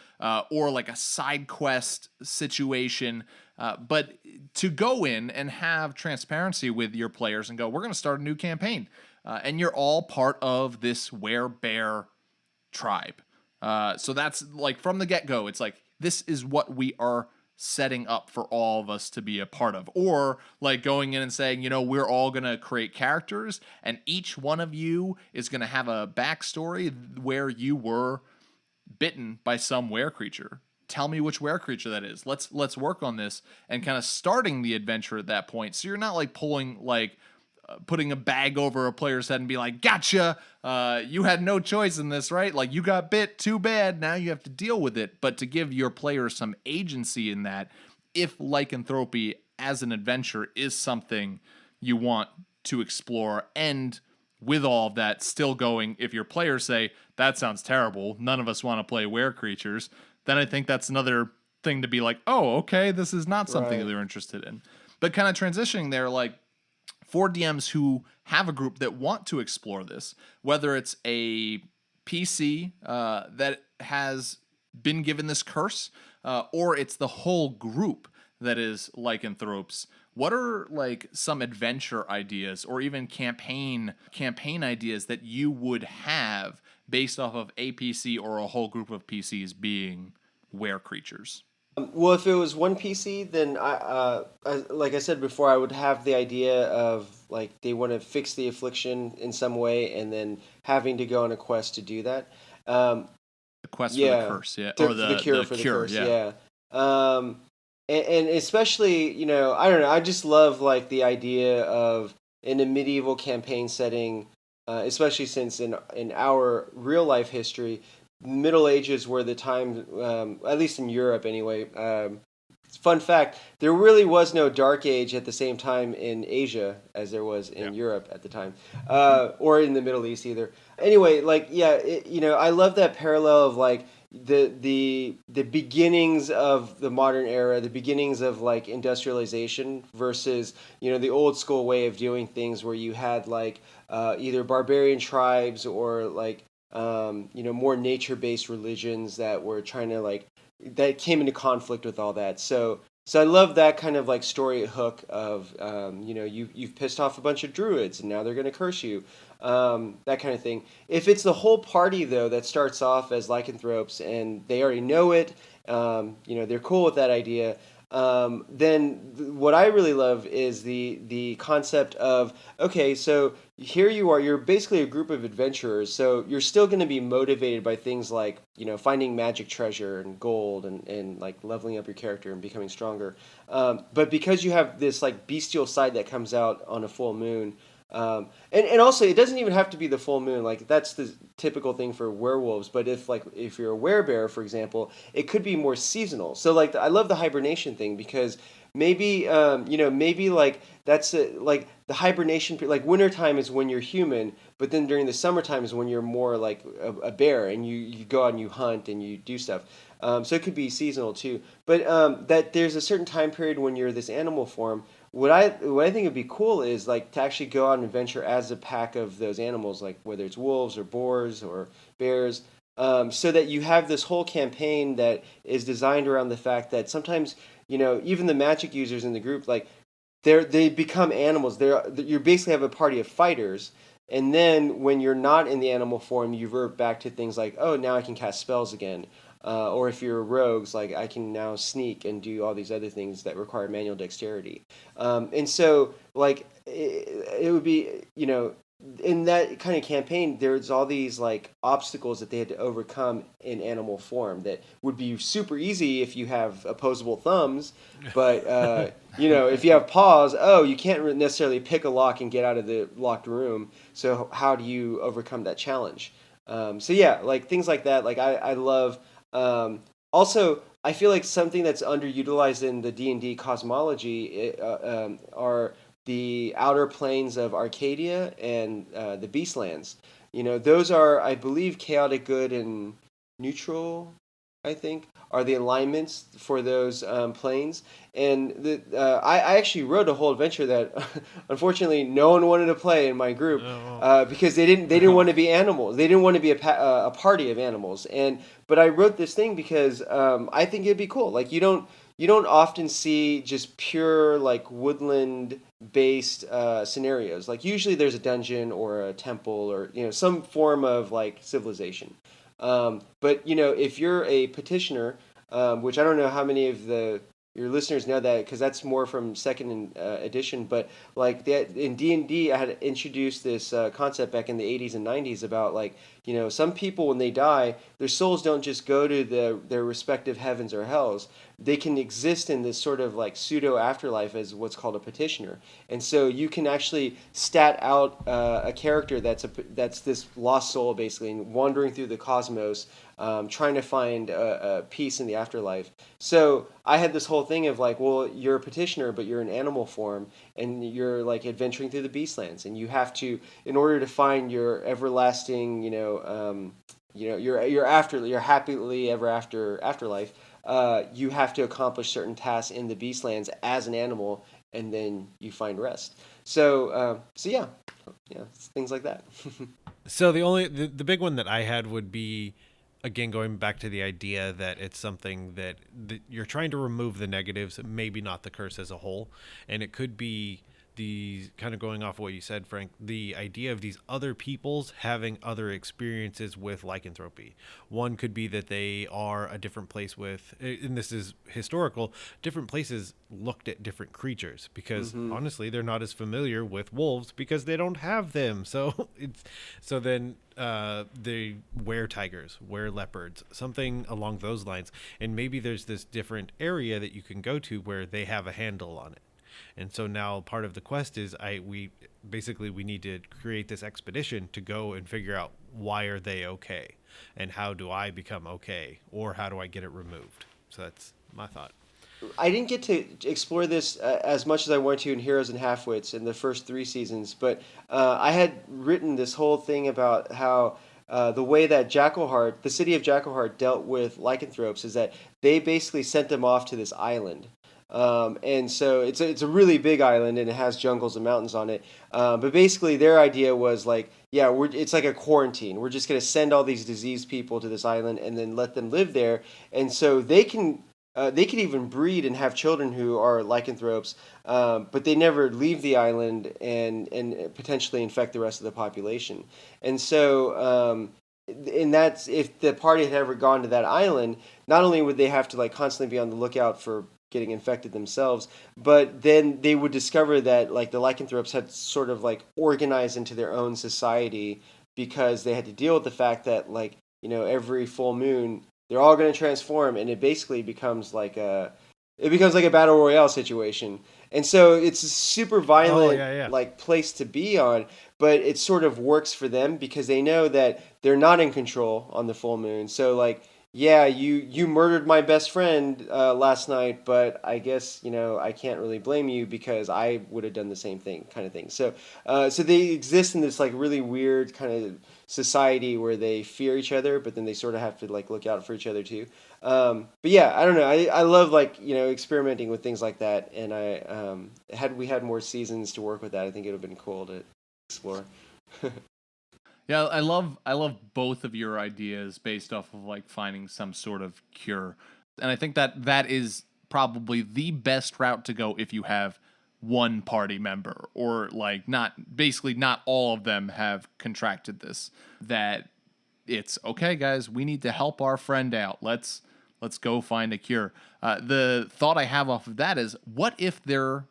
or like a side quest situation. But to go in and have transparency with your players and go, we're going to start a new campaign, and you're all part of this werebear tribe. So that's like from the get-go, it's like, this is what we are setting up for all of us to be a part of. Or like going in and saying, we're all going to create characters, and each one of you is going to have a backstory where you were bitten by some were creature. Tell me which were creature that is. Let's work on this, and kind of starting the adventure at that point. So you're not like putting a bag over a player's head and be like, gotcha, you had no choice in this, right? Like, you got bit, too bad, now you have to deal with it. But to give your players some agency in that, if lycanthropy as an adventure is something you want to explore, and with all of that still going, if your players say, that sounds terrible, none of us want to play were creatures, then I think that's another thing to be like, oh, okay, this is not something that they're interested in. But kind of transitioning there, like, for DMs who have a group that want to explore this, whether it's a PC that has been given this curse, or it's the whole group that is lycanthropes, what are like some adventure ideas or even campaign ideas that you would have based off of a PC or a whole group of PCs being were creatures? Well, if it was one PC, then like I said before, I would have the idea of like they want to fix the affliction in some way, and then having to go on a quest to do that. The quest for the curse, yeah, or the cure for the cure, curse, yeah. And especially, I don't know, I just love like the idea of in a medieval campaign setting, especially since in our real life history, Middle Ages were the time, at least in Europe anyway. Fun fact, there really was no Dark Age at the same time in Asia as there was in Europe at the time, or in the Middle East either. Anyway, like, I love that parallel of like the beginnings of the modern era, the beginnings of like industrialization versus, the old school way of doing things where you had like either barbarian tribes or like, more nature-based religions that were trying to that came into conflict with all that. So I love that kind of like story hook of, you've pissed off a bunch of druids and now they're going to curse you, that kind of thing. If it's the whole party though that starts off as lycanthropes and they already know it, they're cool with that idea. Then what I really love is the concept of, okay, so here you are, you're basically a group of adventurers, so you're still going to be motivated by things like, finding magic treasure and gold and like leveling up your character and becoming stronger. But because you have this like bestial side that comes out on a full moon, and also it doesn't even have to be the full moon, like that's the typical thing for werewolves, but if you're a werebear, for example, it could be more seasonal. So like I love the hibernation thing because maybe maybe like that's like the hibernation period. Like wintertime is when you're human, but then during the summertime is when you're more like a bear, and you go out and you hunt and you do stuff. So it could be seasonal too, but that there's a certain time period when you're this animal form. What I think would be cool is like to actually go out and venture as a pack of those animals, like whether it's wolves or boars or bears, so that you have this whole campaign that is designed around the fact that sometimes even the magic users in the group, like they become animals. You basically have a party of fighters, and then when you're not in the animal form, you revert back to things like, oh, now I can cast spells again. Or if you're rogues, like I can now sneak and do all these other things that require manual dexterity. And so, like, it would be, in that kind of campaign, there's all these like obstacles that they had to overcome in animal form that would be super easy if you have opposable thumbs, but if you have paws, you can't necessarily pick a lock and get out of the locked room. So how do you overcome that challenge? So yeah, like things like that. Like I love. Also, I feel like something that's underutilized in the D&D cosmology are the outer planes of Arcadia and the Beastlands. Those are, I believe, chaotic good and neutral, I think, are the alignments for those planes. And I actually wrote a whole adventure that unfortunately no one wanted to play in my group because they didn't want to be animals. They didn't want to be a party of animals. But I wrote this thing because I think it'd be cool. Like you don't often see just pure like woodland based scenarios. Like usually there's a dungeon or a temple or some form of like civilization. But if you're a petitioner, which I don't know how many of your listeners know that because that's more from second edition, but like that in D&D, I had introduced this concept back in the 80s and 90s about like some people when they die, their souls don't just go to their respective heavens or hells. They can exist in this sort of like pseudo afterlife as what's called a petitioner, and so you can actually stat out a character that's this lost soul basically wandering through the cosmos, trying to find a peace in the afterlife. So I had this whole thing of like, well, you're a petitioner, but you're in animal form, and you're like adventuring through the beastlands, and you have to, in order to find your everlasting, your happily ever after afterlife. You have to accomplish certain tasks in the beastlands as an animal, and then you find rest. So yeah, things like that. So the big one that I had would be, again, going back to the idea that it's something that you're trying to remove the negatives, maybe not the curse as a whole, and it could be the kind of going off what you said, Frank, the idea of these other peoples having other experiences with lycanthropy. One could be that they are a different place with, and this is historical, different places looked at different creatures because honestly, they're not as familiar with wolves because they don't have them. So then they wear tigers, wear leopards, something along those lines. And maybe there's this different area that you can go to where they have a handle on it. And so now part of the quest is we need to create this expedition to go and figure out why are they okay and how do I become okay, or how do I get it removed. So that's my thought. I didn't get to explore this as much as I wanted to in Heroes and Halfwits in the first 3 seasons, but I had written this whole thing about how the way that the city of Jackalheart dealt with lycanthropes is that they basically sent them off to this island. And so it's a really big island and it has jungles and mountains on it. But basically their idea was like, it's like a quarantine. We're just going to send all these diseased people to this island and then let them live there. And so they can even breed and have children who are lycanthropes, but they never leave the island and potentially infect the rest of the population. And so, and that's, if the party had ever gone to that island, not only would they have to like constantly be on the lookout for getting infected themselves, but then they would discover that like the lycanthropes had sort of like organized into their own society because they had to deal with the fact that like every full moon they're all going to transform, and it basically becomes like a battle royale situation. And so it's a super violent like place to be on, but it sort of works for them because they know that they're not in control on the full moon. So like yeah, you murdered my best friend last night, but I guess I can't really blame you because I would have done the same thing, kind of thing. So so they exist in this like really weird kind of society where they fear each other, but then they sort of have to like look out for each other too. But yeah, I don't know. I love like experimenting with things like that, and had we had more seasons to work with that, I think it would have been cool to explore. Yeah, I love both of your ideas based off of like finding some sort of cure. And I think that is probably the best route to go if you have one party member or like not all of them have contracted this. That it's okay, guys, we need to help our friend out. Let's go find a cure. The thought I have off of that is, what if there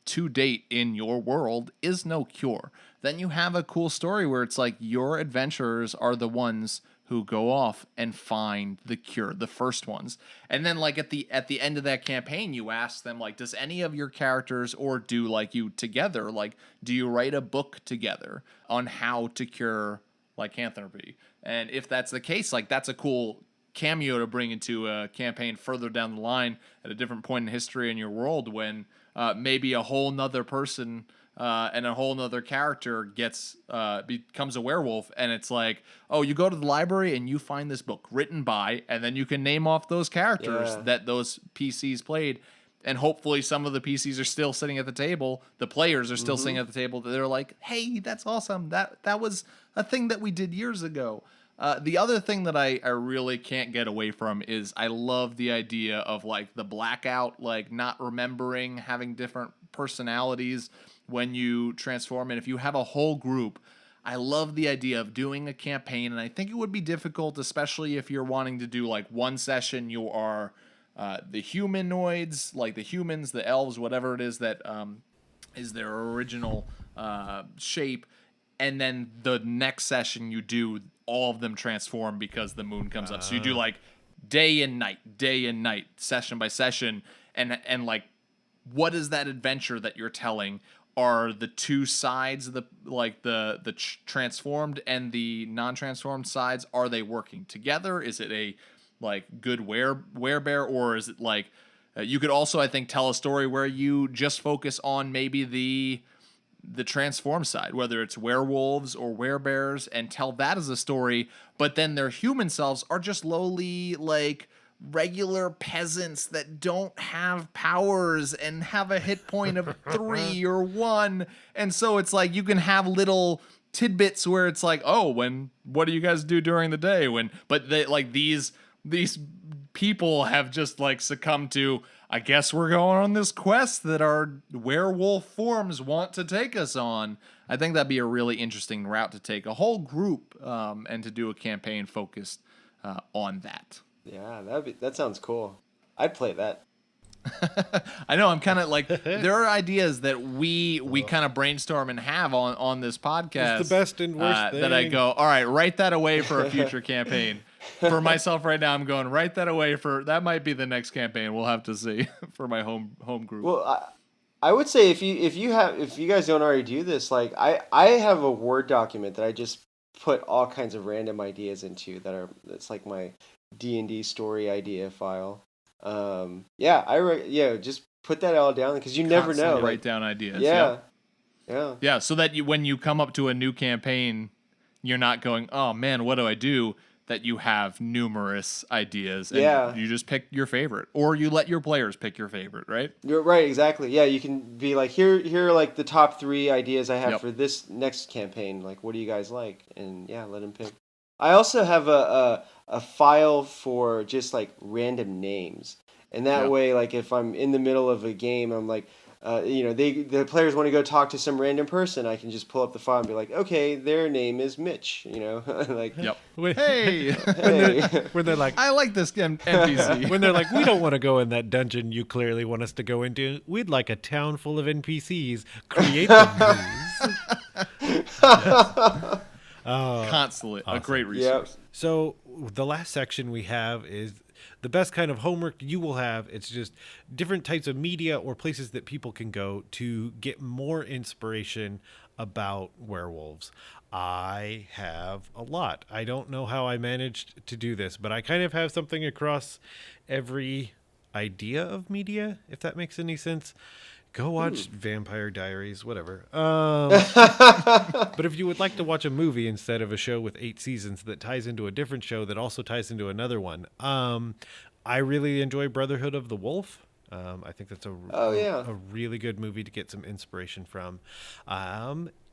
to date in your world is no cure? Then you have a cool story where it's like your adventurers are the ones who go off and find the cure, the first ones. And then like at the end of that campaign, you ask them like, does any of your characters or do like you together, like do you write a book together on how to cure lycanthropy? And if that's the case, like that's a cool cameo to bring into a campaign further down the line at a different point in history in your world when maybe a whole nother person and a whole nother character becomes a werewolf, and it's like, oh, you go to the library and you find this book written by, and then you can name off those characters that those PCs played, and hopefully some of the PCs are still sitting at the table, the players are still sitting at the table, they're like, hey, that's awesome, that was a thing that we did years ago. The other thing that I really can't get away from is I love the idea of like the blackout, like not remembering, having different personalities when you transform. And if you have a whole group, I love the idea of doing a campaign. And I think it would be difficult, especially if you're wanting to do like one session, you are the humanoids, like the humans, the elves, whatever it is that is their original shape. And then the next session you do all of them transform because the moon comes up. So you do like day and night, session by session, and like, what is that adventure that you're telling? Are the two sides, the transformed and the non-transformed sides, are they working together? Is it a like good werebear, or is it like you could also, I think, tell a story where you just focus on maybe the transform side, whether it's werewolves or werebears, and tell that as a story, but then their human selves are just lowly, like regular peasants that don't have powers and have a hit point of 3 or 1. And so it's like you can have little tidbits where it's like, oh, what do you guys do during the day? But they like these people have just like succumbed to, I guess we're going on this quest that our werewolf forms want to take us on. I think that'd be a really interesting route to take a whole group and to do a campaign focused on that. Yeah, that sounds cool. I'd play that. I know, I'm kind of like, there are ideas that we kind of brainstorm and have on this podcast. It's the best and worst thing. That I go, all right, write that away for a future campaign. For myself right now, I'm going, write that away that might be the next campaign. We'll have to see for my home group. Well, I would say if you guys don't already do this, like I have a Word document that I just put all kinds of random ideas into it's like my D&D story idea file. Just put that all down because you never know. Write down ideas. Yeah. So that when you come up to a new campaign, you're not going, oh man, what do I do? That you have numerous ideas and you just pick your favorite, or you let your players pick your favorite, right? You're right, exactly. Yeah, you can be like, here are like the top 3 ideas I have for this next campaign. Like, what do you guys like? And yeah, let them pick. I also have a file for just like random names, and that way, like if I'm in the middle of a game, I'm like, the players want to go talk to some random person, I can just pull up the file and be like, okay, their name is Mitch, like, hey, when they're like, I like this NPC. When they're like, we don't want to go in that dungeon you clearly want us to go into. We'd like a town full of NPCs. Create them, please. Constantly awesome. A great resource. Yep. So the last section we have is the best kind of homework you will have. It's just different types of media or places that people can go to get more inspiration about werewolves. I have a lot. I don't know how I managed to do this, but I kind of have something across every idea of media, if that makes any sense. Go watch Vampire Diaries, whatever. But if you would like to watch a movie instead of a show with 8 seasons that ties into a different show that also ties into another one, I really enjoy Brotherhood of the Wolf. I think that's a really good movie to get some inspiration from.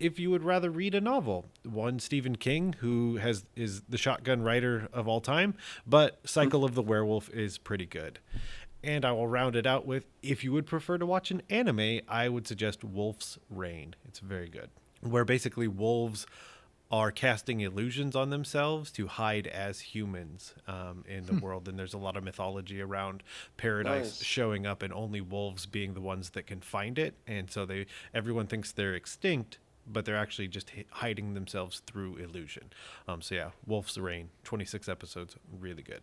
If you would rather read a novel, one Stephen King, who is the shotgun writer of all time, but Cycle of the Werewolf is pretty good. And I will round it out with, if you would prefer to watch an anime, I would suggest Wolf's Rain. It's very good. Where basically wolves are casting illusions on themselves to hide as humans in the world. And there's a lot of mythology around paradise showing up and only wolves being the ones that can find it. And so everyone thinks they're extinct, but they're actually just hiding themselves through illusion. So yeah, Wolf's Rain, 26 episodes, really good.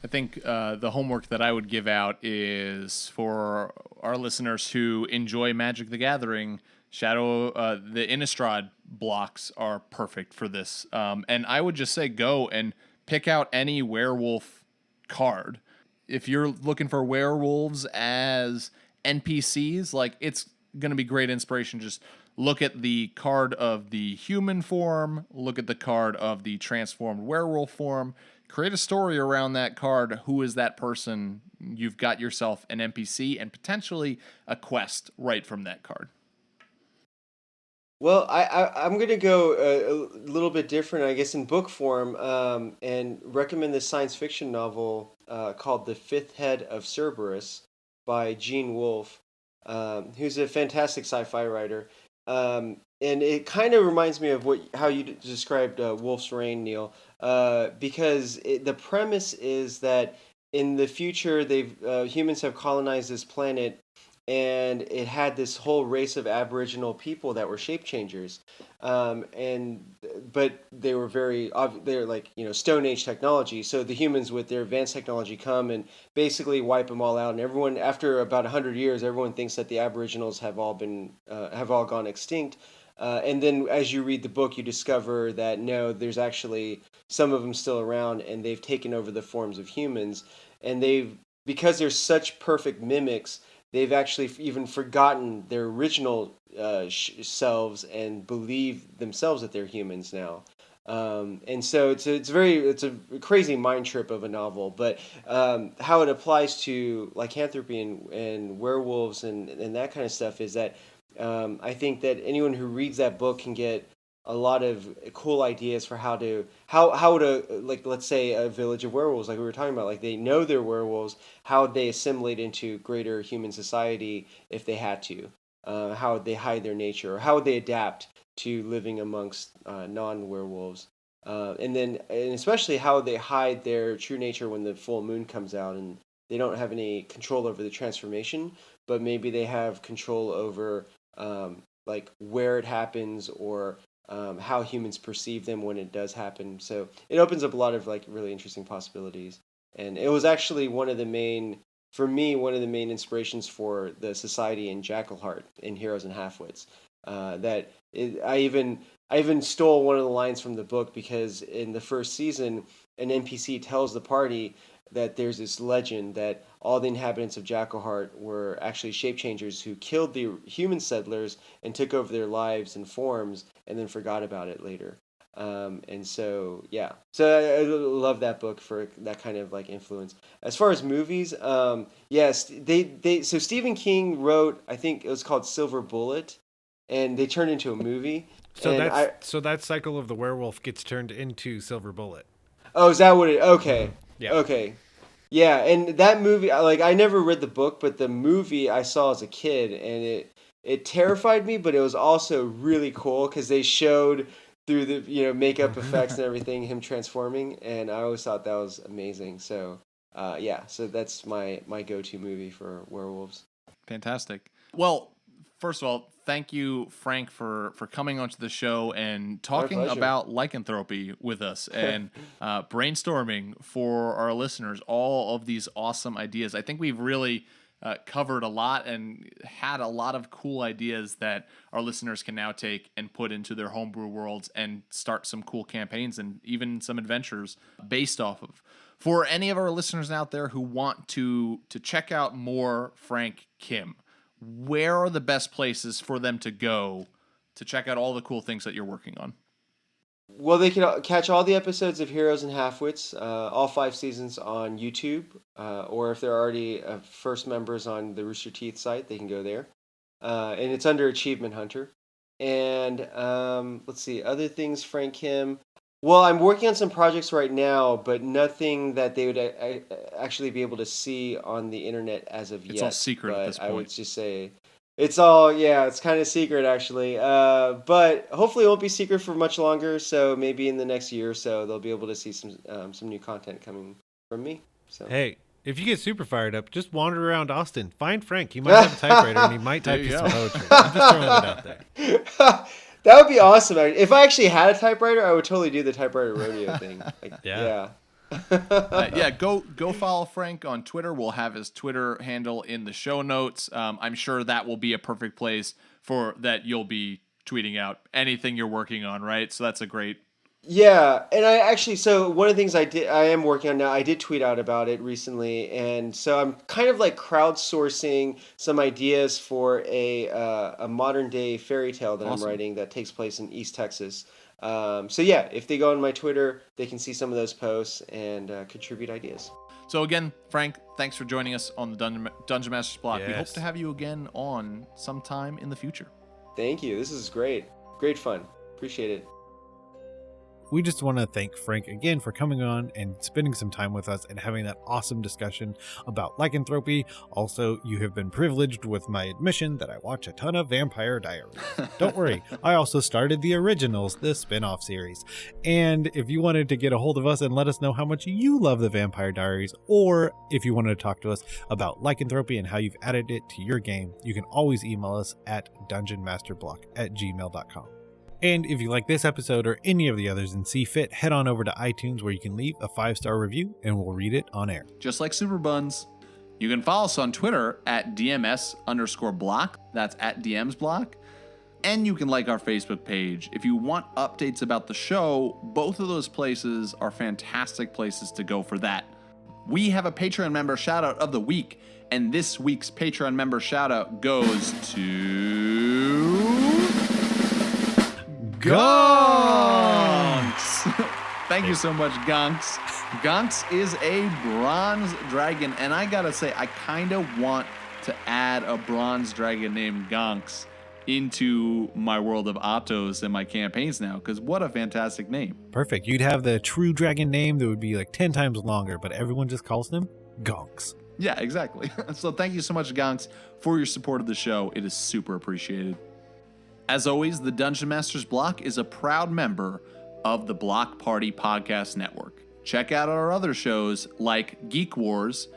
I think the homework that I would give out is for our listeners who enjoy Magic the Gathering, the Innistrad blocks are perfect for this. And I would just say go and pick out any werewolf card. If you're looking for werewolves as NPCs, like, it's going to be great inspiration. Just look at the card of the human form, look at the card of the transformed werewolf form, create a story around that card. Who is that person? You've got yourself an NPC and potentially a quest right from that card. Well, I'm going to go a little bit different, I guess, in book form, and recommend this science fiction novel called The Fifth Head of Cerberus by Gene Wolfe, who's a fantastic sci-fi writer. And it kind of reminds me of how you described Wolf's Rain, Neil, because the premise is that in the future, humans have colonized this planet, and it had this whole race of Aboriginal people that were shape changers, but they were they're like, Stone Age technology. So the humans with their advanced technology come and basically wipe them all out, and everyone, after about 100 years, everyone thinks that the Aboriginals have all gone extinct. And then as you read the book, you discover that no, there's actually some of them still around, and they've taken over the forms of humans, and because they're such perfect mimics, they've actually even forgotten their original selves and believe themselves that they're humans now. And so it's a crazy mind trip of a novel, but how it applies to lycanthropy and werewolves and that kind of stuff is that I think that anyone who reads that book can get a lot of cool ideas for how to like, let's say a village of werewolves, like we were talking about, like they know they're werewolves, how would they assimilate into greater human society if they had to, how would they hide their nature, or how would they adapt to living amongst non-werewolves, and especially how would they hide their true nature when the full moon comes out and they don't have any control over the transformation, but maybe they have control over like where it happens, or how humans perceive them when it does happen. So it opens up a lot of like really interesting possibilities. And it was actually one of the main inspirations for the society in Jackalheart in Heroes and Halfwits. I even stole one of the lines from the book, because in the first season, an NPC tells the party that there's this legend that all the inhabitants of Jackalheart were actually shape changers who killed the human settlers and took over their lives and forms, and then forgot about it later. And so, yeah. So I love that book for that kind of like influence. As far as movies, yes, so Stephen King wrote, I think it was called Silver Bullet, and they turned into a movie. So that Cycle of the Werewolf gets turned into Silver Bullet. Oh, is that what it? Okay. Yeah. Okay. Yeah, and that movie, like, I never read the book, but the movie I saw as a kid, and it terrified me, but it was also really cool because they showed through the makeup effects and everything him transforming, and I always thought that was amazing. So so that's my go-to movie for werewolves. Fantastic. Well, first of all, thank you, Frank, for coming onto the show and talking about lycanthropy with us and brainstorming for our listeners all of these awesome ideas. I think we've really covered a lot and had a lot of cool ideas that our listeners can now take and put into their homebrew worlds and start some cool campaigns and even some adventures based off of. For any of our listeners out there who want to check out more Frank Kim, where are the best places for them to go to check out all the cool things that you're working on? Well, they can catch all the episodes of Heroes and Halfwits, all 5 seasons on YouTube, or if they're already first members on the Rooster Teeth site, they can go there. And it's under Achievement Hunter. And let's see, other things, Frank Kim. Well, I'm working on some projects right now, but nothing that they would actually be able to see on the internet as of yet. It's all secret at this point. I would just say it's all, it's kind of secret actually. But hopefully it won't be secret for much longer. So maybe in the next year or so, they'll be able to see some new content coming from me. So Hey, if you get super fired up, just wander around Austin. Find Frank. He might have a typewriter and he might type you some poetry. I'm just throwing it out there. That would be awesome. If I actually had a typewriter, I would totally do the typewriter rodeo thing. Yeah. Go follow Frank on Twitter. We'll have his Twitter handle in the show notes. I'm sure that will be a perfect place for that. You'll be tweeting out anything you're working on, right? So that's a great. Yeah, and so one of the things I am working on now, I did tweet out about it recently, and so I'm kind of like crowdsourcing some ideas for a modern day fairy tale that I'm writing that takes place in East Texas. So yeah, if they go on my Twitter, they can see some of those posts and contribute ideas. So again, Frank, thanks for joining us on the Dungeon Masters Block. Yes. We hope to have you again on sometime in the future. Thank you. This is great. Great fun. Appreciate it. We just want to thank Frank again for coming on and spending some time with us and having that awesome discussion about lycanthropy. Also, you have been privileged with my admission that I watch a ton of Vampire Diaries. Don't worry, I also started the originals, the spin-off series. And if you wanted to get a hold of us and let us know how much you love the Vampire Diaries, or if you wanted to talk to us about lycanthropy and how you've added it to your game, you can always email us at dungeonmasterblock@gmail.com. And if you like this episode or any of the others and see fit, head on over to iTunes where you can leave a 5-star review and we'll read it on air. Just like Super Buns. You can follow us on Twitter at DMS_block. That's at DMsBlock. And you can like our Facebook page. If you want updates about the show, both of those places are fantastic places to go for that. We have a Patreon member shout out of the week. And this week's Patreon member shout out goes to Gonks. Thank you so much, Gonks. Gonks is a bronze dragon, and I gotta say, I kind of want to add a bronze dragon named Gonks into my world of Autos and my campaigns now, because what a fantastic name. Perfect. You'd have the true dragon name that would be like 10 times longer, but everyone just calls them Gonks. Yeah, exactly. So thank you so much, Gonks, for your support of the show. It is super appreciated. As always, the Dungeon Masters Block is a proud member of the Block Party Podcast Network. Check out our other shows like Geek Wars,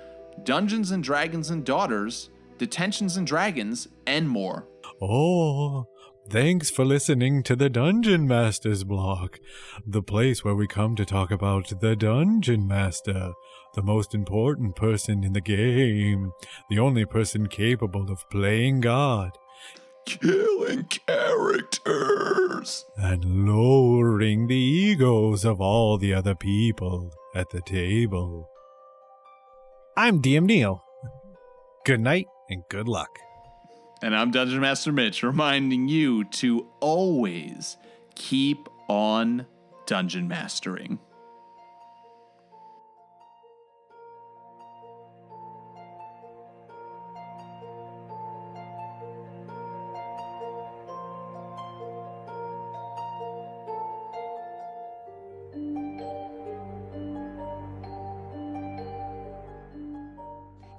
Dungeons and Dragons and Daughters, Detentions and Dragons, and more. Oh, thanks for listening to the Dungeon Masters Block, the place where we come to talk about the Dungeon Master, the most important person in the game, the only person capable of playing God, Killing characters and lowering the egos of all the other people at the table. I'm DM Neal. Good night and good luck. And I'm Dungeon Master Mitch, reminding you to always keep on dungeon mastering.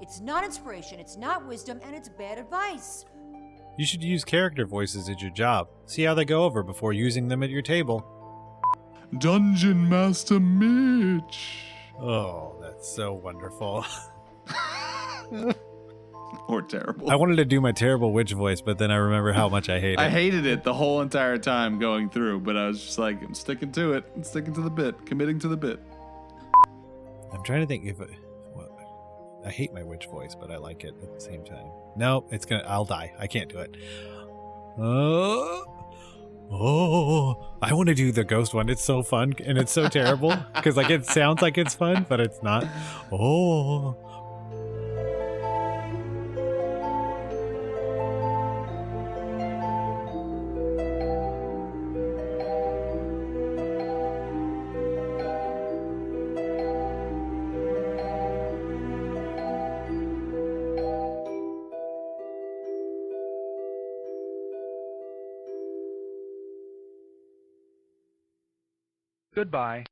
It's not inspiration, it's not wisdom, and it's bad advice. You should use character voices at your job. See how they go over before using them at your table. Dungeon Master Mitch. Oh, that's so wonderful. Or terrible. I wanted to do my terrible witch voice, but then I remember how much I hate it. I hated it the whole entire time going through, but I was just like, I'm sticking to it. I'm sticking to the bit, committing to the bit. I'm trying to think if I hate my witch voice, but I like it at the same time. No, I'll die. I can't do it. I want to do the ghost one. It's so fun and it's so terrible because like it sounds like it's fun, but it's not. Oh. Goodbye.